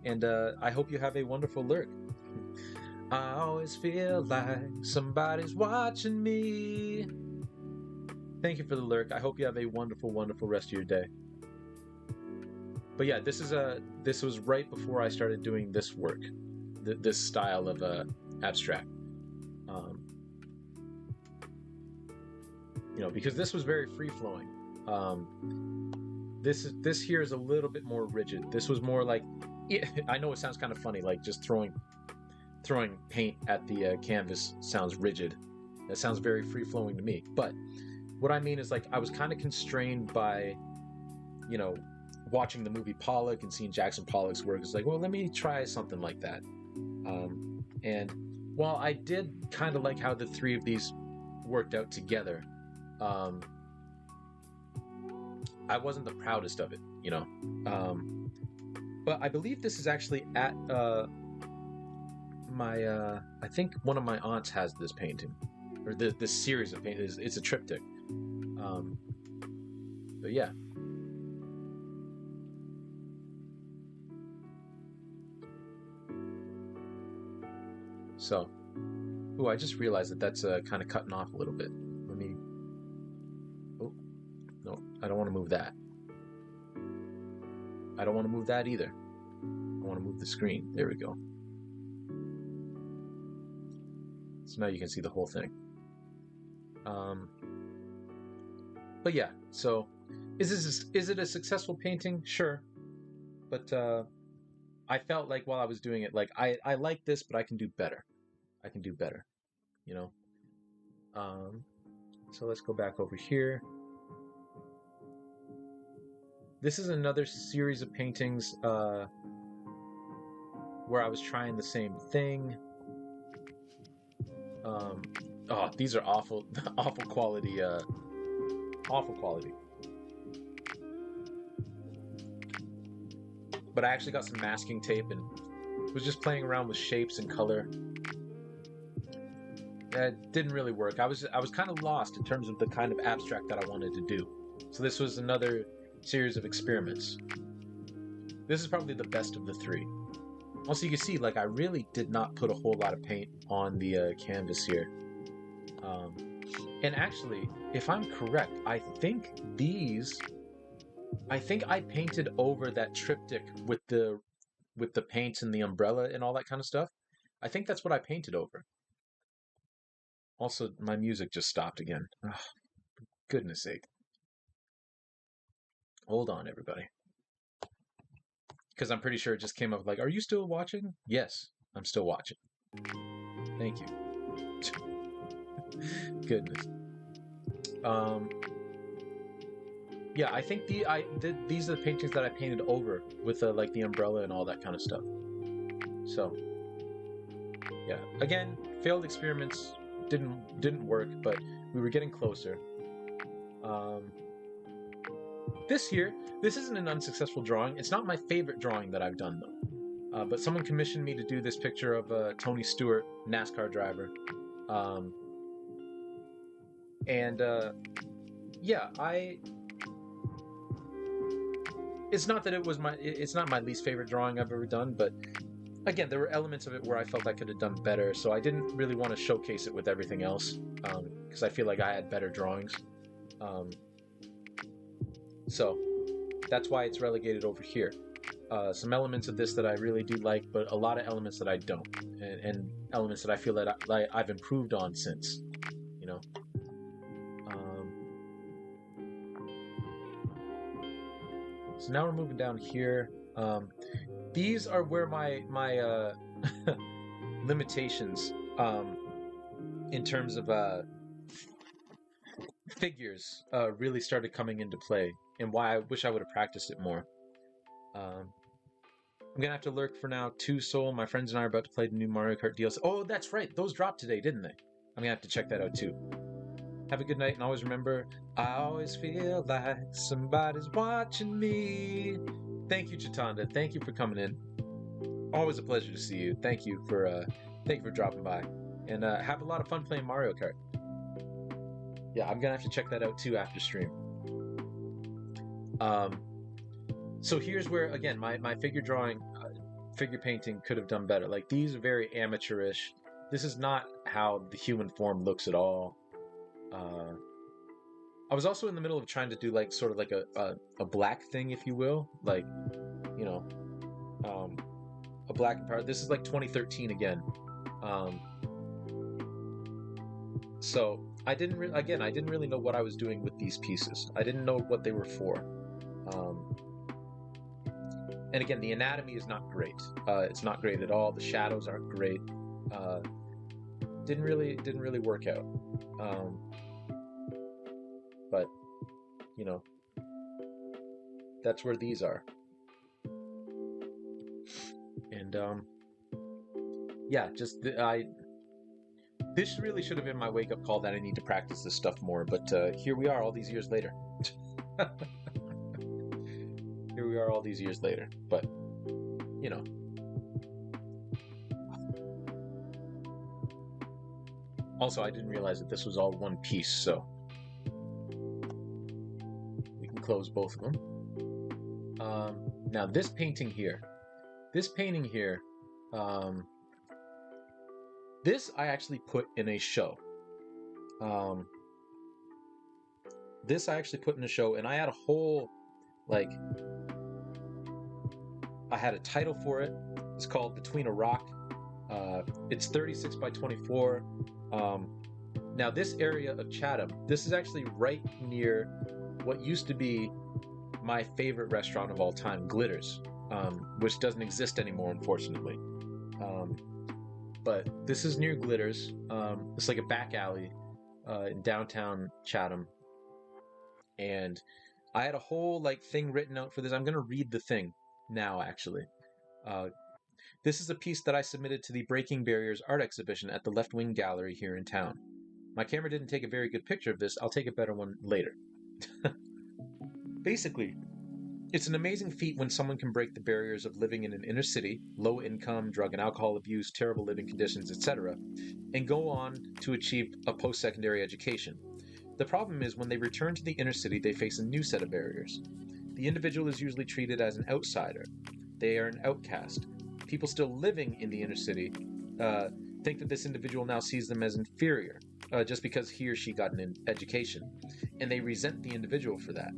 And I hope you have a wonderful lurk. I always feel like somebody's watching me. Thank you for the lurk. I hope you have a wonderful rest of your day. But yeah, this was right before I started doing this work, this style of abstract. You know, because this was very free flowing. This here is a little bit more rigid. This was more like, I know it sounds kind of funny, like just throwing paint at the canvas sounds rigid. That sounds very free flowing to me. But what I mean is, like, I was kind of constrained by, you know, watching the movie Pollock and seeing Jackson Pollock's work. It's like, well, let me try something like that. And while I did kind of like how the three of these worked out together, I wasn't the proudest of it, you know. But I believe this is actually at my I think one of my aunts has this painting, or this series of paintings. It's a triptych. But yeah. So, I just realized that that's kind of cutting off a little bit. Let me. Oh, no, I don't want to move that. I don't want to move that either. I want to move the screen. There we go. So now you can see the whole thing. But yeah, so is it a successful painting? Sure, but I felt like while I was doing it, like I like this, but I can do better. I can do better, you know. So let's go back over here. This is another series of paintings where I was trying the same thing. Oh, these are awful, awful quality. Awful quality. But I actually got some masking tape and was just playing around with shapes and color. It didn't really work. I was kind of lost in terms of the kind of abstract that I wanted to do. So this was another series of experiments. This is probably the best of the three. Also, you can see, like, I really did not put a whole lot of paint on the canvas here. And actually, if I'm correct, I think I painted over that triptych with the paints and the umbrella and all that kind of stuff. I think that's what I painted over. Also, my music just stopped again. Oh, goodness sake. Hold on, everybody. Because I'm pretty sure it just came up like, are you still watching? Yes, I'm still watching. Thank you. Goodness. Yeah, I think these are the paintings that I painted over with like the umbrella and all that kind of stuff. So, yeah. Again, failed experiments didn't work, but we were getting closer. This isn't an unsuccessful drawing. It's not my favorite drawing that I've done though. But someone commissioned me to do this picture of Tony Stewart, NASCAR driver. Yeah, it's not that it's not my least favorite drawing I've ever done, but again, there were elements of it where I felt I could have done better, so I didn't really want to showcase it with everything else, because I feel like I had better drawings. So that's why it's relegated over here. Some elements of this that I really do like, but a lot of elements that I don't, and elements that I feel that I've improved on since, you know. So now we're moving down here. These are where my limitations in terms of figures really started coming into play, and why I wish I would have practiced it more. I'm gonna have to lurk for now. 2 Soul, my friends and I are about to play the new Mario Kart DLC. Oh, that's right, those dropped today, didn't they? I'm gonna have to check that out too. Have a good night, and always remember, I always feel like somebody's watching me. Thank you, Chitanda. Thank you for coming in. Always a pleasure to see you. Thank you for dropping by, and have a lot of fun playing Mario Kart. Yeah, I'm gonna have to check that out too after stream. So here's where, again, my figure drawing, figure painting could have done better. Like, these are very amateurish. This is not how the human form looks at all. I was also in the middle of trying to do like sort of like a black thing, if you will, like, you know, a black and powder. This is like 2013 again. So I didn't really know what I was doing with these pieces. I didn't know what they were for. And again, the anatomy is not great. It's not great at all. The shadows aren't great. Didn't really work out. But, you know, that's where these are. And yeah, just this really should have been my wake-up call that I need to practice this stuff more. But here we are, all these years later. Here we are, all these years later. But you know. Also, I didn't realize that this was all one piece, so we can close both of them. Now this painting here, this I actually put in a show. This I actually put in a show, and I had a whole, like, I had a title for it. It's called Between a Rock. It's 36 by 24. Now this area of Chatham, this is actually right near what used to be my favorite restaurant of all time, Glitters, which doesn't exist anymore, unfortunately. But this is near Glitters. It's like a back alley in downtown Chatham. And I had a whole like thing written out for this. I'm going to read the thing now, actually. This is a piece that I submitted to the Breaking Barriers art exhibition at the Left Wing Gallery here in town. My camera didn't take a very good picture of this. I'll take a better one later. Basically, it's an amazing feat when someone can break the barriers of living in an inner city, low income, drug and alcohol abuse, terrible living conditions, etc., and go on to achieve a post-secondary education. The problem is when they return to the inner city, they face a new set of barriers. The individual is usually treated as an outsider. They are an outcast. People still living in the inner city think that this individual now sees them as inferior just because he or she got an education, and they resent the individual for that.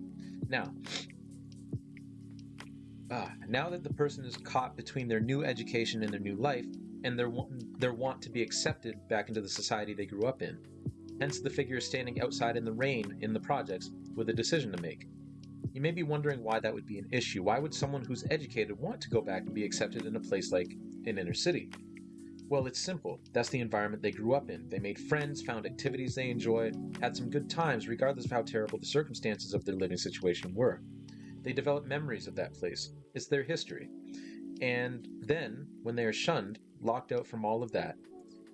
Now that the person is caught between their new education and their new life, and their want to be accepted back into the society they grew up in. Hence the figure is standing outside in the rain in the projects with a decision to make. You may be wondering why that would be an issue. Why would someone who's educated want to go back and be accepted in a place like an inner city? Well, it's simple. That's the environment they grew up in. They made friends, found activities they enjoyed, had some good times regardless of how terrible the circumstances of their living situation were. They developed memories of that place. It's their history. And then, when they are shunned, locked out from all of that,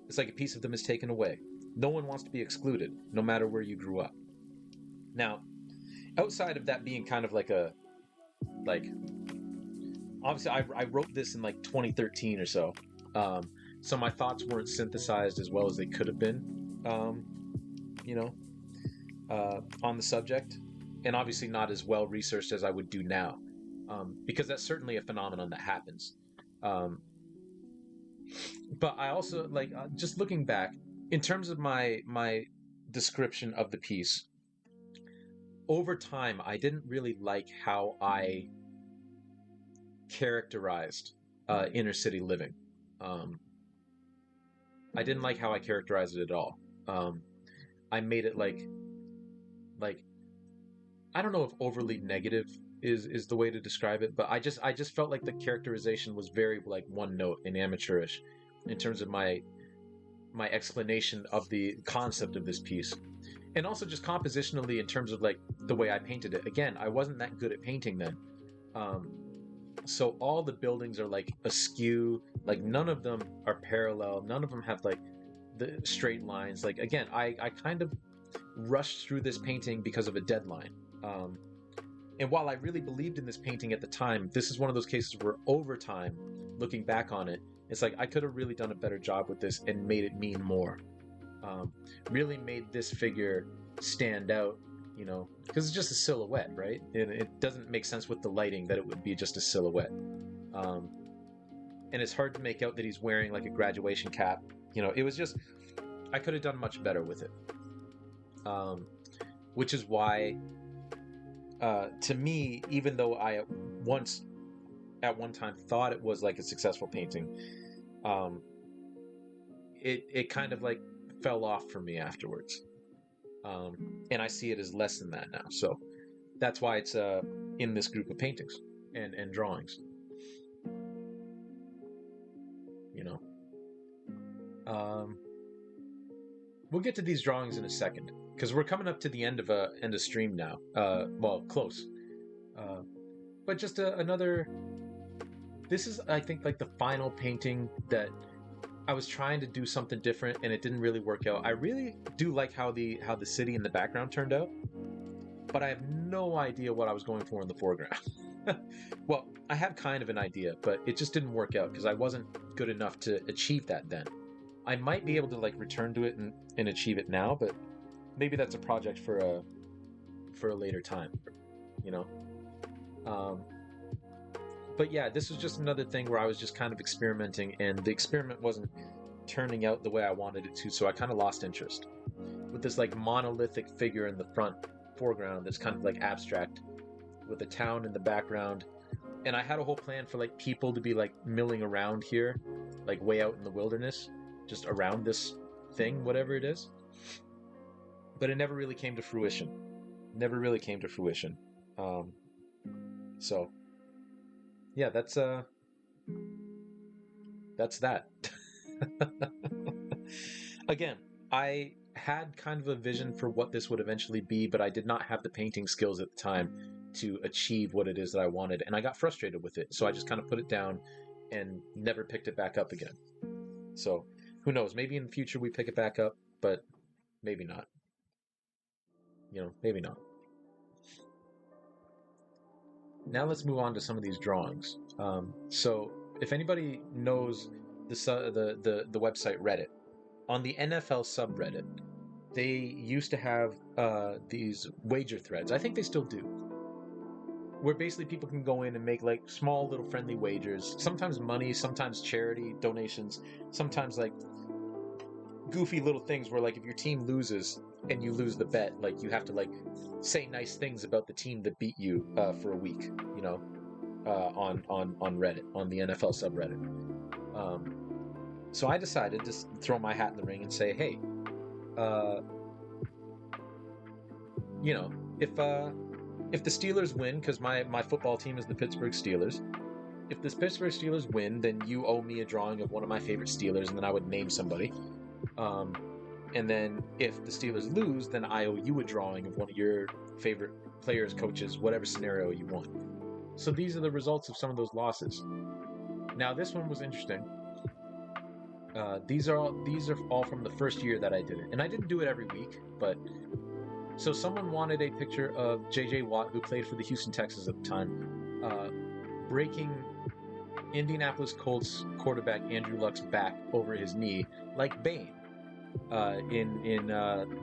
it's like a piece of them is taken away. No one wants to be excluded, no matter where you grew up. Now, outside of that being kind of obviously I wrote this in like 2013 or so. So my thoughts weren't synthesized as well as they could have been, on the subject. And obviously not as well researched as I would do now, because that's certainly a phenomenon that happens. But I also, just looking back, in terms of my description of the piece, over time, I didn't really like how I characterized inner city living. I didn't like how I characterized it at all. I made it like I don't know if overly negative is the way to describe it, but I just felt like the characterization was very like one note and amateurish in terms of my explanation of the concept of this piece. And also just compositionally in terms of like the way I painted it. Again, I wasn't that good at painting then. So all the buildings are like askew, like none of them are parallel, none of them have like the straight lines. Like again, I kind of rushed through this painting because of a deadline. And while I really believed in this painting at the time, this is one of those cases where over time, looking back on it, it's like I could have really done a better job with this and made it mean more. Really made this figure stand out, because it's just a silhouette, right? And it doesn't make sense with the lighting that it would be just a silhouette. And it's hard to make out that he's wearing like a graduation cap. It was just, I could have done much better with it. Which is why, to me, even though I at one time thought it was like a successful painting, it kind of like fell off for me afterwards. And I see it as less than that now. So that's why it's in this group of paintings and drawings. We'll get to these drawings in a second, because we're coming up to the end of stream now. Well, close. But just another. This is, I think, like the final painting that I was trying to do something different, and it didn't really work out. I really do like how the city in the background turned out, but I have no idea what I was going for in the foreground. Well, I have kind of an idea, but it just didn't work out because I wasn't good enough to achieve that then. I might be able to like return to it and achieve it now, but maybe that's a project for a later time, you know. Um, but yeah, this was just another thing where I was just kind of experimenting, and the experiment wasn't turning out the way I wanted it to, so I kind of lost interest. With this like monolithic figure in the front foreground that's kind of like abstract, with a town in the background, and I had a whole plan for like people to be like milling around here, like way out in the wilderness, just around this thing, whatever it is. But it never really came to fruition. Never really came to fruition. Um, so yeah, that's that. Again, I had kind of a vision for what this would eventually be, but I did not have the painting skills at the time to achieve what it is that I wanted, and I got frustrated with it. So I just kind of put it down and never picked it back up again. So who knows? Maybe in the future we pick it back up, but maybe not. You know, maybe not. Now let's move on to some of these drawings. So if anybody knows the website Reddit, on the NFL subreddit, they used to have these wager threads. I think they still do, where basically people can go in and make like small little friendly wagers. Sometimes money, sometimes charity donations, sometimes like goofy little things where like if your team loses and you lose the bet, like you have to like say nice things about the team that beat you for a week, you know, on Reddit, on the NFL subreddit. Um, so I decided to throw my hat in the ring and say, hey, uh, you know, if the Steelers win, because my football team is the Pittsburgh Steelers, if the Pittsburgh Steelers win, then you owe me a drawing of one of my favorite Steelers, and then I would name somebody. Um, and then if the Steelers lose, then I owe you a drawing of one of your favorite players, coaches, whatever scenario you want. So these are the results of some of those losses. Now this one was interesting. These are all from the first year that I did it, and I didn't do it every week, but so someone wanted a picture of J.J. Watt, who played for the Houston Texans at the time, breaking Indianapolis Colts quarterback Andrew Luck's back over his knee like Bane in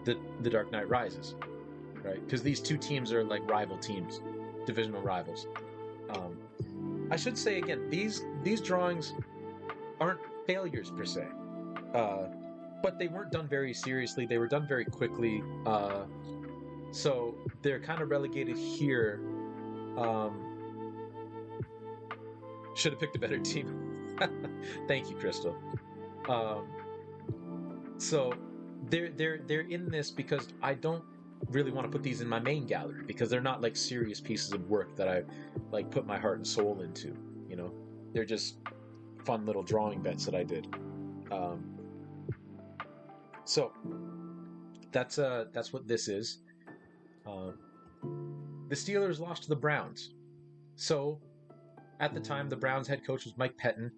the Dark Knight Rises, right? Because these two teams are like rival teams, divisional rivals. I should say again, these drawings aren't failures per se, but they weren't done very seriously. They were done very quickly, so they're kind of relegated here. Should have picked a better team. Thank you, Crystal. Um, so they're in this because I don't really want to put these in my main gallery because they're not like serious pieces of work that I like put my heart and soul into. You know, they're just fun little drawing bets that I did. So that's what this is. The Steelers lost to the Browns. So at the time, the Browns head coach was Mike Pettin,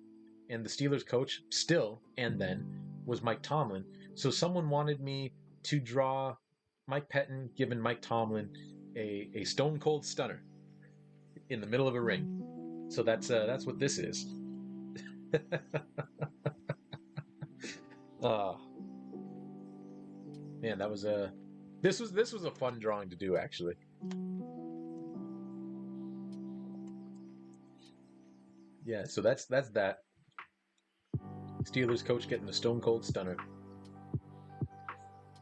and the Steelers coach still and then was Mike Tomlin. So someone wanted me to draw Mike Pettin giving Mike Tomlin a stone cold stunner in the middle of a ring. So that's what this is. Man, that was a this was a fun drawing to do actually. Yeah, so that's that. Steelers coach getting a stone cold stunner.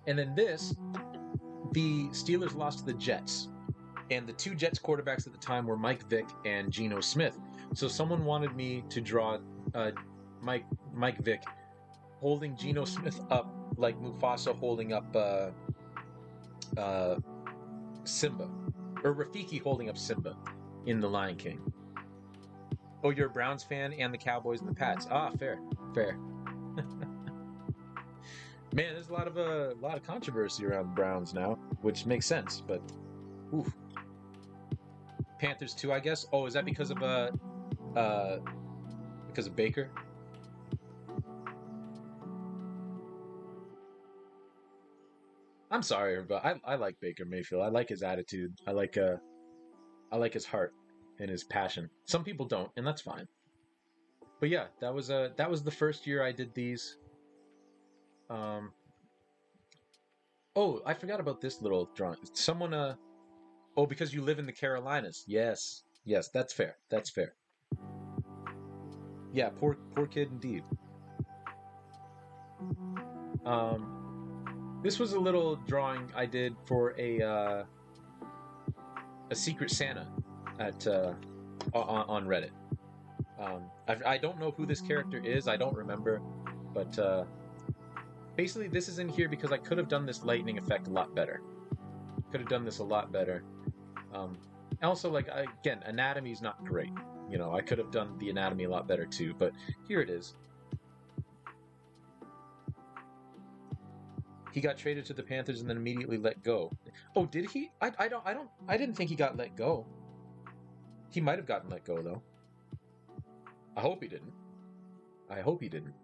And then this, the Steelers lost to the Jets. And the two Jets quarterbacks at the time were Mike Vick and Geno Smith. So someone wanted me to draw Mike Vick holding Geno Smith up like Mufasa holding up Simba. Or Rafiki holding up Simba in The Lion King. Oh, you're a Browns fan and the Cowboys and the Pats. Ah, fair. Man, there's a lot of controversy around the Browns now, which makes sense, but oof. Panthers too, I guess. Oh, is that because of Baker? I'm sorry, but I like Baker Mayfield. I like his attitude. I like his heart. and his passion. Some people don't, and that's fine. But yeah, that was the first year I did these. Um, oh, I forgot about this little drawing. Someone oh, because you live in the Carolinas. Yes, yes, that's fair. That's fair. Yeah, poor kid indeed. This was a little drawing I did for a Secret Santa at on Reddit. I don't know who this character is. I don't remember, but basically this is in here because I could have done this lightning effect a lot better. Could have done this a lot better. Also, like, again, anatomy is not great. You know, I could have done the anatomy a lot better too, but here it is. He got traded to the Panthers and then immediately let go. Oh, did he? I didn't think he got let go. He might have gotten let go though. I hope he didn't. I hope he didn't.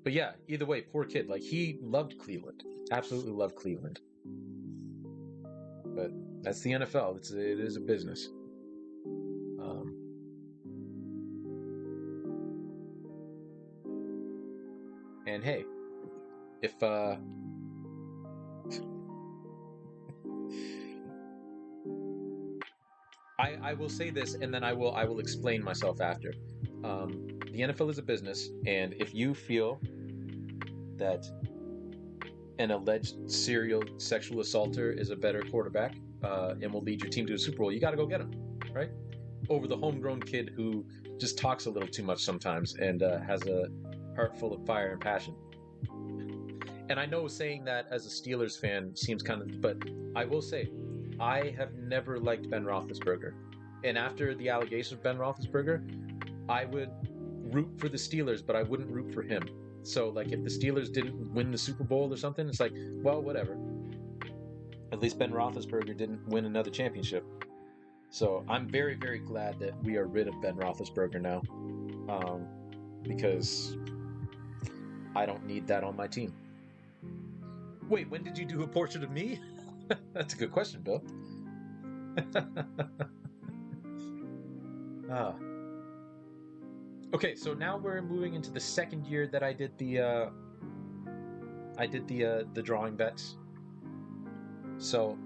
But yeah, either way, poor kid. Like, he loved Cleveland. Absolutely loved Cleveland. But that's the NFL. It is a business. And hey, if I will say this, and then I will explain myself after. The NFL is a business, and if you feel that an alleged serial sexual assaulter is a better quarterback and will lead your team to a Super Bowl, you got to go get him, right? Over the homegrown kid who just talks a little too much sometimes and has a heart full of fire and passion. And I know saying that as a Steelers fan seems kind of, but I will say, I have never liked Ben Roethlisberger. And after the allegations of Ben Roethlisberger, I would root for the Steelers, but I wouldn't root for him. So, like, if the Steelers didn't win the Super Bowl or something, it's like, well, whatever. At least Ben Roethlisberger didn't win another championship. So I'm very, very glad that we are rid of Ben Roethlisberger now, because I don't need that on my team. Wait, when did you do a portrait of me? That's a good question, Bill. Okay, so now we're moving into the second year that I did the drawing bets. So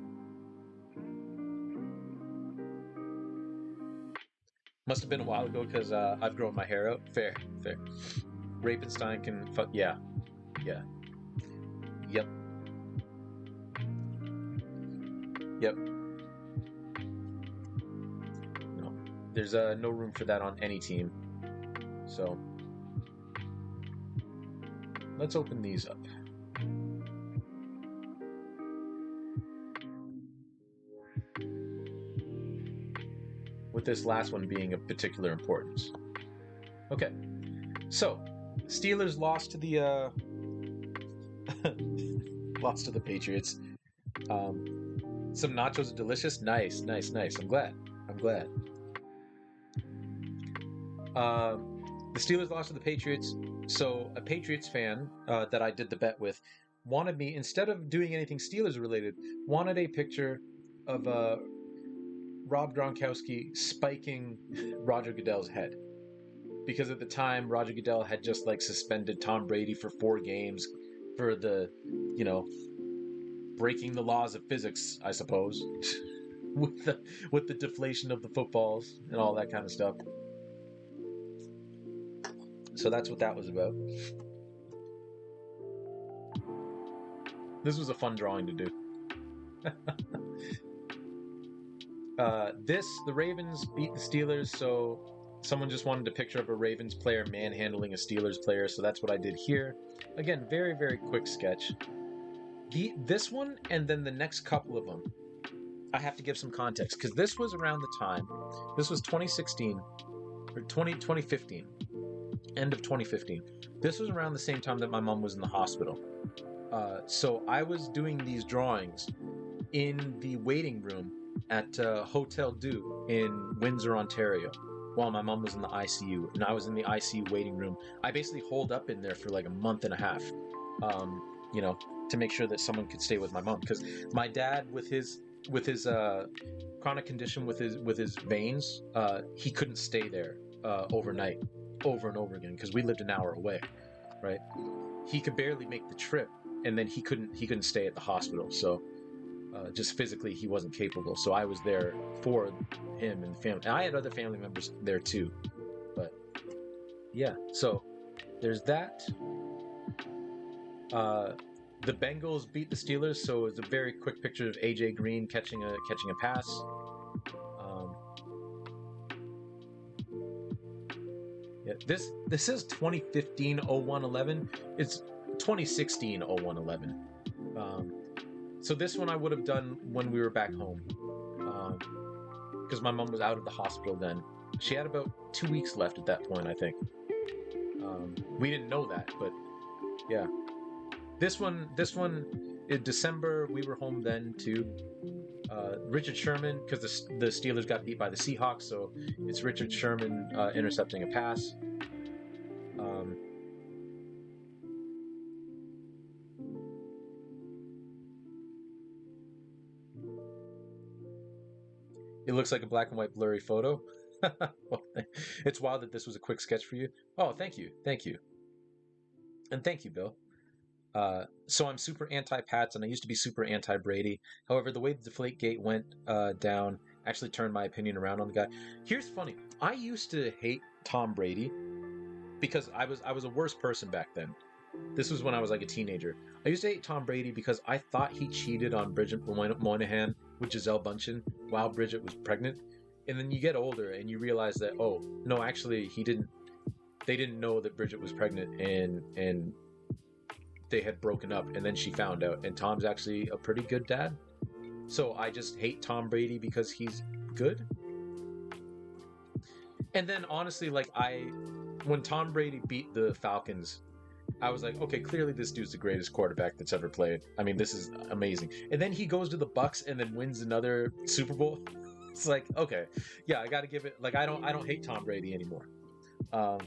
must have been a while ago because I've grown my hair out. Fair. Rapenstein can fuck. Yeah. Yep. No, there's no room for that on any team. So let's open these up. With this last one being of particular importance. Okay, so Steelers lost to the lost to the Patriots. Some nachos are delicious. Nice. I'm glad. The Steelers lost to the Patriots, so a Patriots fan that I did the bet with wanted me, instead of doing anything Steelers related, wanted a picture of Rob Gronkowski spiking Roger Goodell's head. Because at the time, Roger Goodell had just like suspended Tom Brady for 4 games for the, breaking the laws of physics, I suppose, with the deflation of the footballs and all that kind of stuff. So that's what that was about. This was a fun drawing to do. The Ravens beat the Steelers, so someone just wanted a picture of a Ravens player manhandling a Steelers player, so that's what I did here. Again, very, very quick sketch. This one, and then the next couple of them, I have to give some context, because this was around the time, this was 2016, or 2015, end of 2015. This was around the same time that my mom was in the hospital. So I was doing these drawings in the waiting room at Hotel Dieu in Windsor, Ontario, while my mom was in the ICU, and I was in the ICU waiting room. I basically holed up in there for like a month and a half. to make sure that someone could stay with my mom, because my dad, with his chronic condition with his veins, he couldn't stay there overnight over and over again, because we lived an hour away, right? He could barely make the trip, and then he couldn't stay at the hospital, so just physically he wasn't capable. So I was there for him and the family, and I had other family members there too. But yeah, so there's that. The Bengals beat the Steelers, so it's a very quick picture of AJ Green catching a pass. Yeah, this is 2015-01-11. It's 2016-01-11. So this one I would have done when we were back home, because my mom was out of the hospital then. She had about 2 weeks left at that point, I think. We didn't know that, but yeah. This one, in December, we were home then too. Richard Sherman, because the Steelers got beat by the Seahawks, so it's Richard Sherman intercepting a pass. It looks like a black and white blurry photo. Well, it's wild that this was a quick sketch for you. Oh, thank you. And thank you, Bill. So I'm super anti-Pats, and I used to be super anti-Brady. However, the way the Deflategate went down actually turned my opinion around on the guy. Here's funny. I used to hate Tom Brady because I was a worse person back then. This was when I was like a teenager. I used to hate Tom Brady because I thought he cheated on Bridget Moynihan with Gisele Bündchen while Bridget was pregnant. And then you get older and you realize that, oh, no, actually he didn't. They didn't know that Bridget was pregnant, and they had broken up, and then she found out, and Tom's actually a pretty good dad. So I just hate Tom Brady because he's good. And then honestly, like, when Tom Brady beat the Falcons, I was like, okay, clearly this dude's the greatest quarterback that's ever played. I mean, this is amazing. And then he goes to the Bucks and then wins another Super Bowl. It's like, okay, yeah, I got to give it. Like, I don't hate Tom Brady anymore. I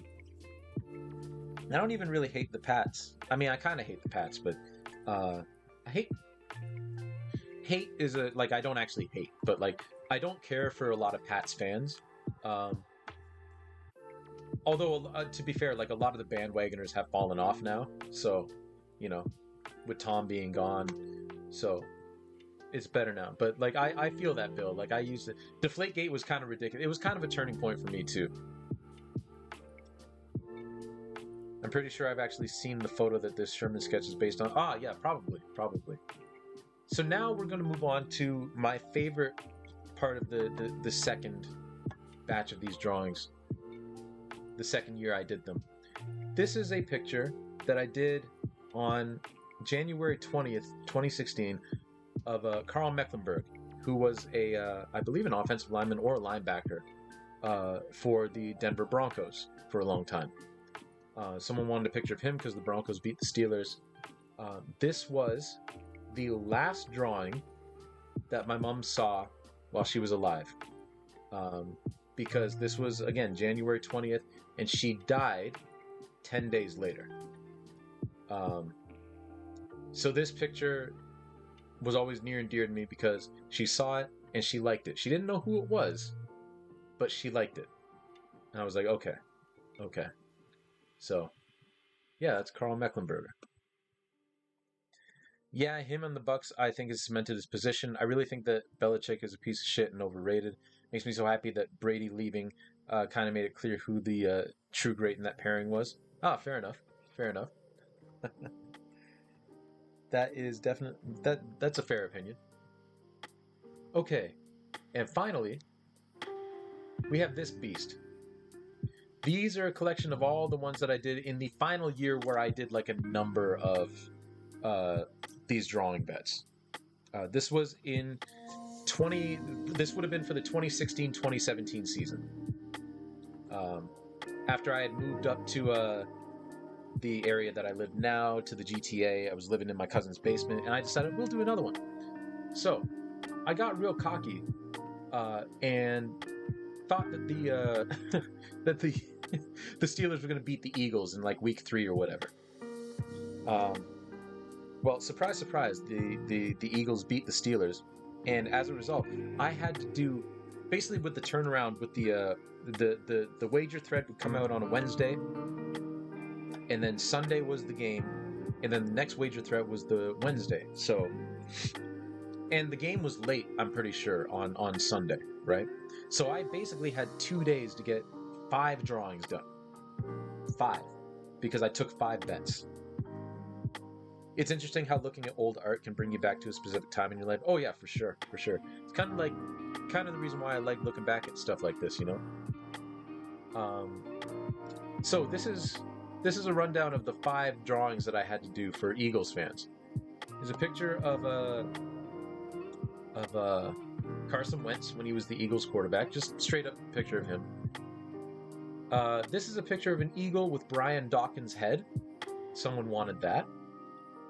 don't even really hate the Pats. I mean, I kind of hate the Pats, but I hate is a, like, I don't actually hate, but like, I don't care for a lot of Pats fans. Although, to be fair, like, a lot of the bandwagoners have fallen off now. So, with Tom being gone, so it's better now. But like, I feel that, Bill. Like, I used it. Deflategate was kind of ridiculous. It was kind of a turning point for me too. I'm pretty sure I've actually seen the photo that this Sherman sketch is based on. Ah, yeah, probably. So now we're going to move on to my favorite part of the second batch of these drawings. The second year I did them. This is a picture that I did on January 20th, 2016 of Carl Mecklenburg, who was I believe an offensive lineman or a linebacker for the Denver Broncos for a long time. Someone wanted a picture of him because the Broncos beat the Steelers. This was the last drawing that my mom saw while she was alive. Because this was, again, January 20th, and she died 10 days later. So this picture was always near and dear to me because she saw it and she liked it. She didn't know who it was, but she liked it. And I was like, okay. So, yeah, that's Carl Mecklenburger. Yeah, him and the Bucks, I think, has cemented his position. I really think that Belichick is a piece of shit and overrated. Makes me so happy that Brady leaving kind of made it clear who the true great in that pairing was. Ah, fair enough. That is definitely that's a fair opinion. Okay, and finally, we have this beast. These are a collection of all the ones that I did in the final year where I did like a number of these drawing bets. This was in this would have been for the 2016-2017 season. After I had moved up to the area that I live now, to the GTA, I was living in my cousin's basement, and I decided we'll do another one. So I got real cocky and thought that the Steelers were going to beat the Eagles in like week 3 or whatever. Well, surprise, surprise, the Eagles beat the Steelers, and as a result, I had to do basically with the turnaround with the wager thread would come out on a Wednesday, and then Sunday was the game, and then the next wager thread was the Wednesday. So, and the game was late, I'm pretty sure, on Sunday, right? So I basically had 2 days to get 5 drawings done. 5, because I took 5 bets. It's interesting how looking at old art can bring you back to a specific time in your life. Oh yeah, for sure, for sure. It's kind of the reason why I like looking back at stuff like this, you know. So this is a rundown of the 5 drawings that I had to do for Eagles fans. There's a picture of Carson Wentz when he was the Eagles quarterback, just straight up picture of him. This is a picture of an eagle with Brian Dawkins' head. Someone wanted that.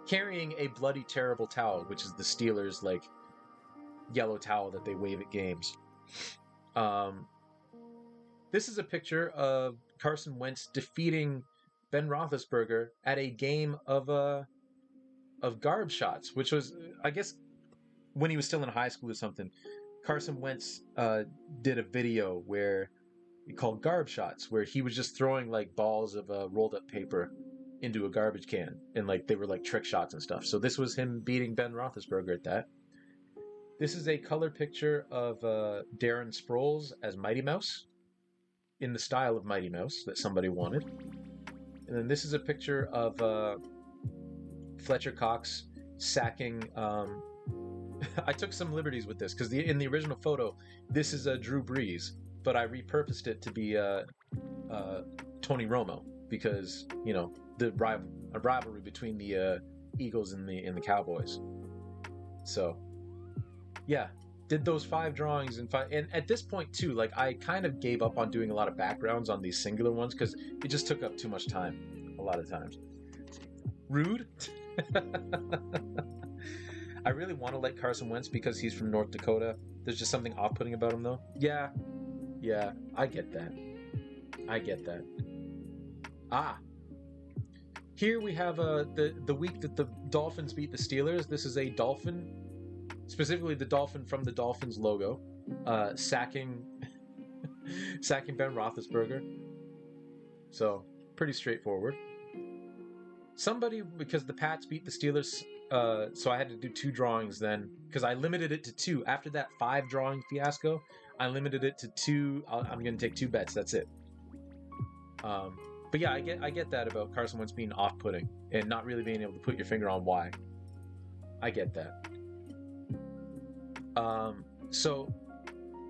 Carrying a bloody terrible towel, which is the Steelers' like yellow towel that they wave at games. This is a picture of Carson Wentz defeating Ben Roethlisberger at a game of garb shots, which was, I guess, when he was still in high school or something. Carson Wentz did a video where he called garb shots, where he was just throwing like balls of rolled up paper into a garbage can, and like they were like trick shots and stuff. So this was him beating Ben Roethlisberger at that. This is a color picture of Darren Sproles as Mighty Mouse, in the style of Mighty Mouse that somebody wanted. And then this is a picture of Fletcher Cox sacking. I took some liberties with this because in the original photo, this is Drew Brees, but I repurposed it to be Tony Romo because, you know, the rivalry between the Eagles and the Cowboys. So, yeah, did those 5 drawings and at this point too, like I kind of gave up on doing a lot of backgrounds on these singular ones because it just took up too much time a lot of times. Rude. I really want to like Carson Wentz because he's from North Dakota. There's just something off-putting about him though. Yeah, I get that. Here we have the week that the Dolphins beat the Steelers. This is a dolphin, specifically the dolphin from the Dolphins logo, sacking Ben Roethlisberger. So pretty straightforward. Somebody, because the Pats beat the Steelers, so I had to do 2 drawings then, because I limited it to 2. After that 5 drawing fiasco, I limited it to 2. I'm going to take 2 bets. That's it. But yeah, I get that about Carson Wentz being off-putting and not really being able to put your finger on why. I get that. So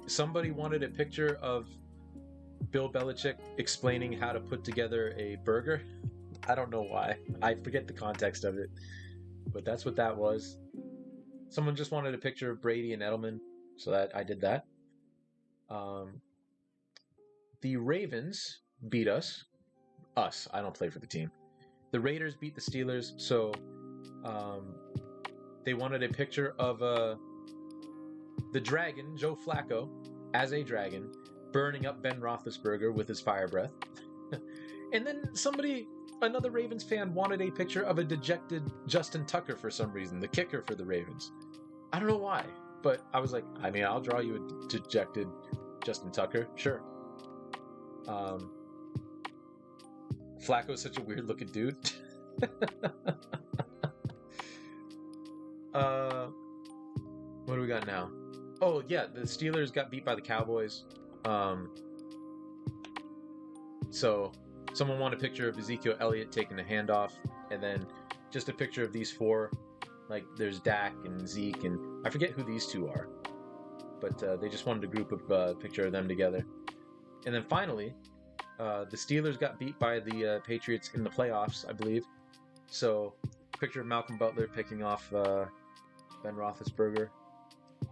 somebody wanted a picture of Bill Belichick explaining how to put together a burger. I don't know why. I forget the context of it, but that's what that was. Someone just wanted a picture of Brady and Edelman, so that I did that. The Ravens beat us. I don't play for the team. The Raiders beat the Steelers, so they wanted a picture of the dragon, Joe Flacco, as a dragon, burning up Ben Roethlisberger with his fire breath. And then another Ravens fan wanted a picture of a dejected Justin Tucker for some reason, the kicker for the Ravens. I don't know why, but I was like, I mean, I'll draw you a dejected Justin Tucker, sure. Flacco's such a weird looking dude. What do we got now? Oh yeah, the Steelers got beat by the Cowboys. So someone wanted a picture of Ezekiel Elliott taking the handoff, and then just a picture of these 4. Like there's Dak and Zeke, and I forget who these 2 are, but they just wanted a group of picture of them together. And then finally, the Steelers got beat by the Patriots in the playoffs, I believe. So picture of Malcolm Butler picking off Ben Roethlisberger,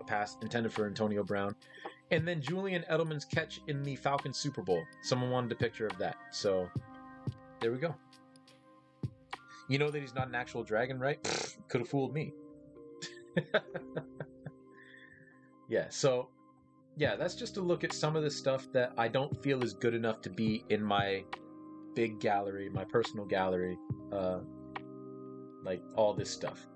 a pass intended for Antonio Brown. And then Julian Edelman's catch in the Falcons Super Bowl. Someone wanted a picture of that. So there we go. You know that he's not an actual dragon, right? Could have fooled me. Yeah, so yeah, that's just a look at some of the stuff that I don't feel is good enough to be in my big gallery, my personal gallery. like all this stuff.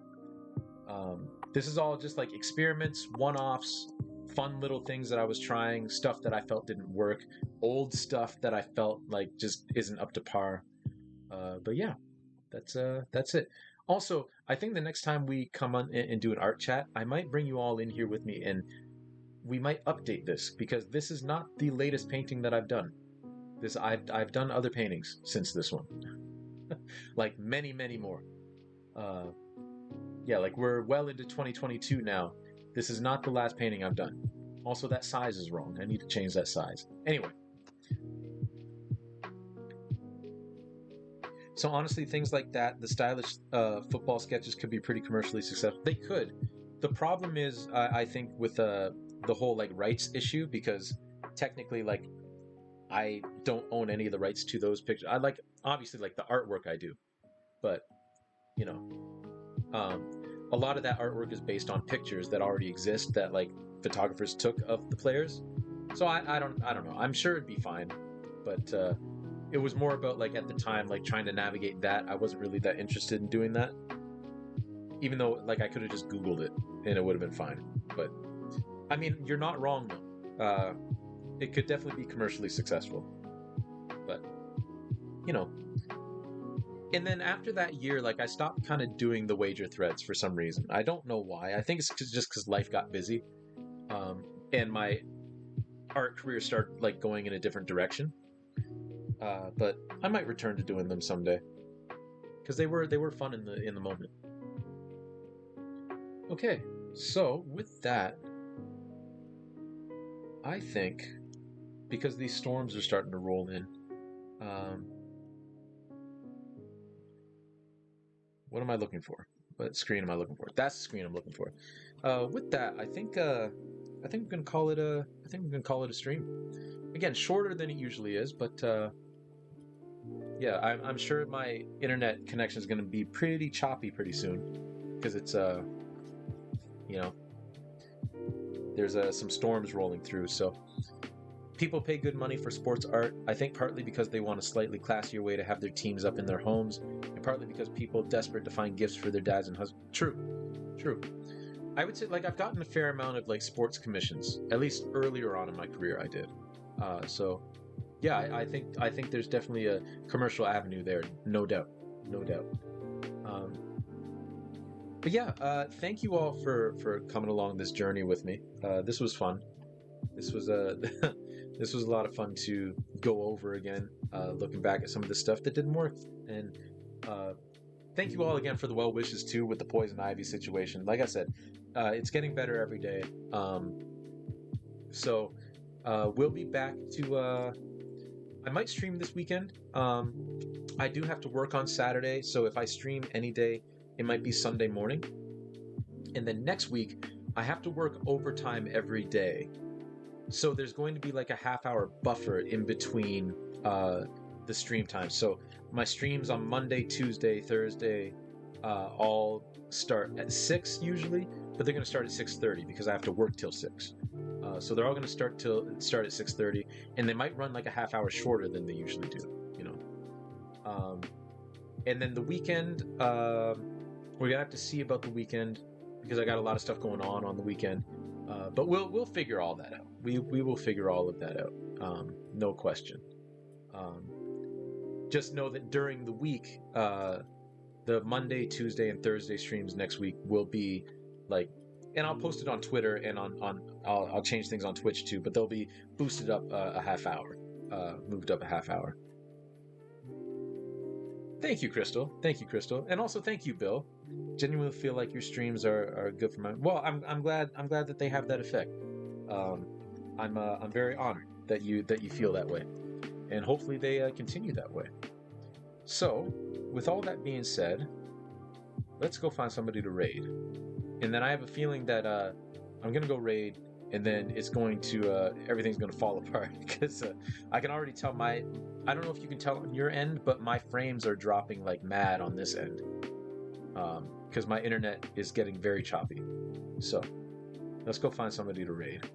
This is all just like experiments, one-offs, fun little things that I was trying, stuff that I felt didn't work, old stuff that I felt like just isn't up to par. But yeah, that's it. Also, I think the next time we come on and do an art chat, I might bring you all in here with me, and we might update this because this is not the latest painting that I've done. I've done other paintings since this one, like many more. Uh, yeah, like we're well into 2022 now. This is not the last painting I've done. Also, that size is wrong. I need to change that size. Anyway, so honestly, things like that, the stylish football sketches could be pretty commercially successful. They could. The problem is, I think, with the whole like rights issue, because technically, like, I don't own any of the rights to those pictures. I like obviously like the artwork I do, but you know, a lot of that artwork is based on pictures that already exist that like photographers took of the players. So I don't know. I'm sure it'd be fine, but it was more about like at the time like trying to navigate that. I wasn't really that interested in doing that, even though like I could have just Googled it and it would have been fine. But I mean, you're not wrong though. It could definitely be commercially successful, but you know. And then after that year, like I stopped kind of doing the wager threads for some reason. I don't know why. I think it's just because life got busy, and my art career started like going in a different direction. But I might return to doing them someday because they were fun in the moment. Okay, so with that, I think because these storms are starting to roll in. What am I looking for? What screen am I looking for? That's the screen I'm looking for. With that, I think we can call it a stream. Again, shorter than it usually is, but yeah, I'm sure my internet connection is going to be pretty choppy pretty soon because it's you know, there's some storms rolling through. So people pay good money for sports art. I think partly because they want a slightly classier way to have their teams up in their homes, and partly because people desperate to find gifts for their dads and husbands. True. I would say like I've gotten a fair amount of like sports commissions. At least earlier on in my career, I did. So yeah, I think there's definitely a commercial avenue there, no doubt. But yeah, thank you all for coming along this journey with me. This was fun. This was this was a lot of fun to go over again, looking back at some of the stuff that didn't work. And thank you all again for the well wishes too with the poison ivy situation. Like I said, it's getting better every day. So we'll be back to. I might stream this weekend. I do have to work on Saturday, so if I stream any day, it might be Sunday morning. And then next week, I have to work overtime every day. So there's going to be like a half-hour buffer in between the stream time. So my streams on Monday, Tuesday, Thursday all start at 6 usually, but they're going to start at 6:30 because I have to work till 6. So they're all going to start at 6:30, and they might run like a half hour shorter than they usually do, you know. And then the weekend, we're gonna have to see about the weekend because I got a lot of stuff going on the weekend. But we'll figure all that out. We will figure all of that out, no question. Just know that during the week, the Monday, Tuesday, and Thursday streams next week will be like, and I'll post it on Twitter and I'll change things on Twitch too, but they'll be boosted up a half hour, moved up a half hour. Thank you, Crystal. And also thank you, Bill. Genuinely feel like your streams are good for my. Well, I'm glad that they have that effect. I'm very honored that you feel that way, and hopefully they continue that way. So, with all that being said, let's go find somebody to raid, and then I have a feeling that I'm gonna go raid, and then it's going to everything's gonna fall apart because I can already tell I don't know if you can tell on your end, but my frames are dropping like mad on this end because my internet is getting very choppy. So let's go find somebody to raid.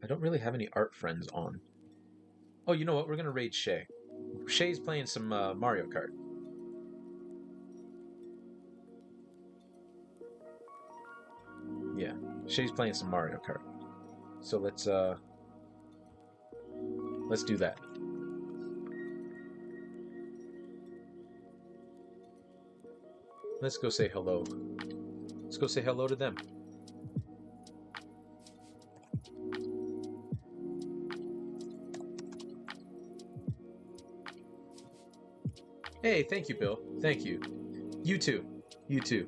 I don't really have any art friends on. Oh, you know what? We're gonna raid Shay. Shay's playing some Mario Kart. Yeah, Shay's playing some Mario Kart. So let's do that. Let's go say hello. Let's go say hello to them. Hey, thank you, Bill. Thank you. You too. You too.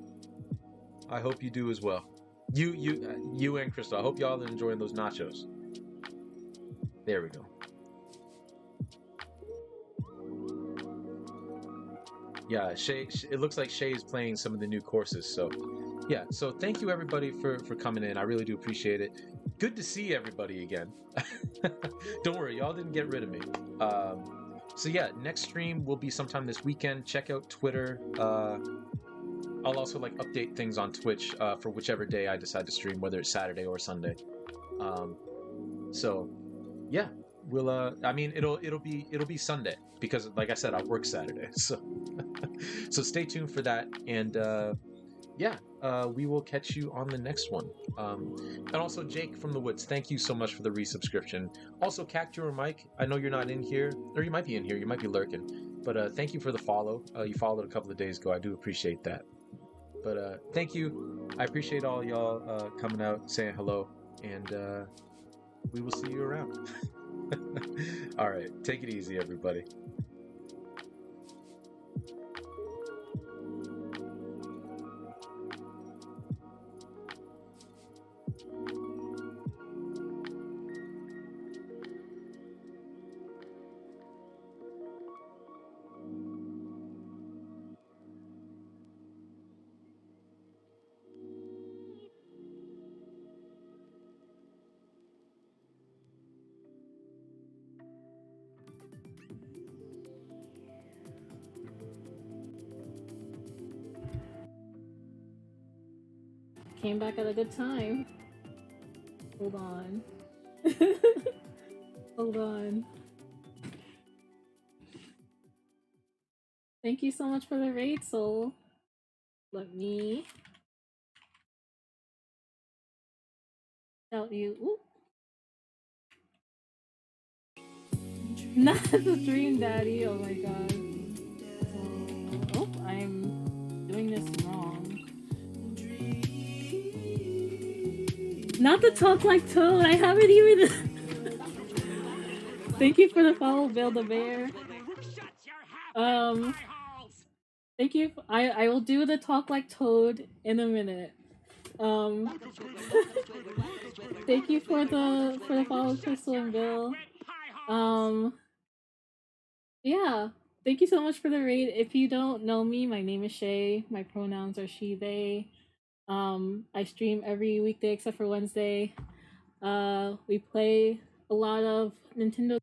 I hope you do as well. You and Crystal. I hope y'all are enjoying those nachos. There we go. Yeah, Shay. It looks like Shay is playing some of the new courses. So, yeah. So thank you everybody for coming in. I really do appreciate it. Good to see everybody again. Don't worry, y'all didn't get rid of me. So yeah, next stream will be sometime this weekend. Check out Twitter. I'll also like update things on Twitch for whichever day I decide to stream, whether it's Saturday or Sunday. So yeah, we'll I mean it'll be Sunday because like I said I work Saturday. So so stay tuned for that, and yeah, we will catch you on the next one. And also Jake from the Woods, thank you so much for the resubscription. Also Cactur or Mike, I know you're not in here, or you might be in here, you might be lurking, but thank you for the follow. You followed a couple of days ago. I do appreciate that. But thank you. I appreciate all y'all coming out, saying hello, and we will see you around. All right, take it easy, everybody. Came back at a good time. Hold on. Hold on. Thank you so much for the raid, Soul. Let me tell you. Ooh. Not the Dream Daddy. Oh my god. Oh, I'm doing this wrong. Not the Talk Like Toad. I haven't even. Thank you for the follow, Bill the Bear. Thank you. I will do the Talk Like Toad in a minute. Thank you for the follow, Crystal and Bill. Yeah. Thank you so much for the raid. If you don't know me, my name is Shay. My pronouns are she, they. I stream every weekday except for Wednesday. We play a lot of Nintendo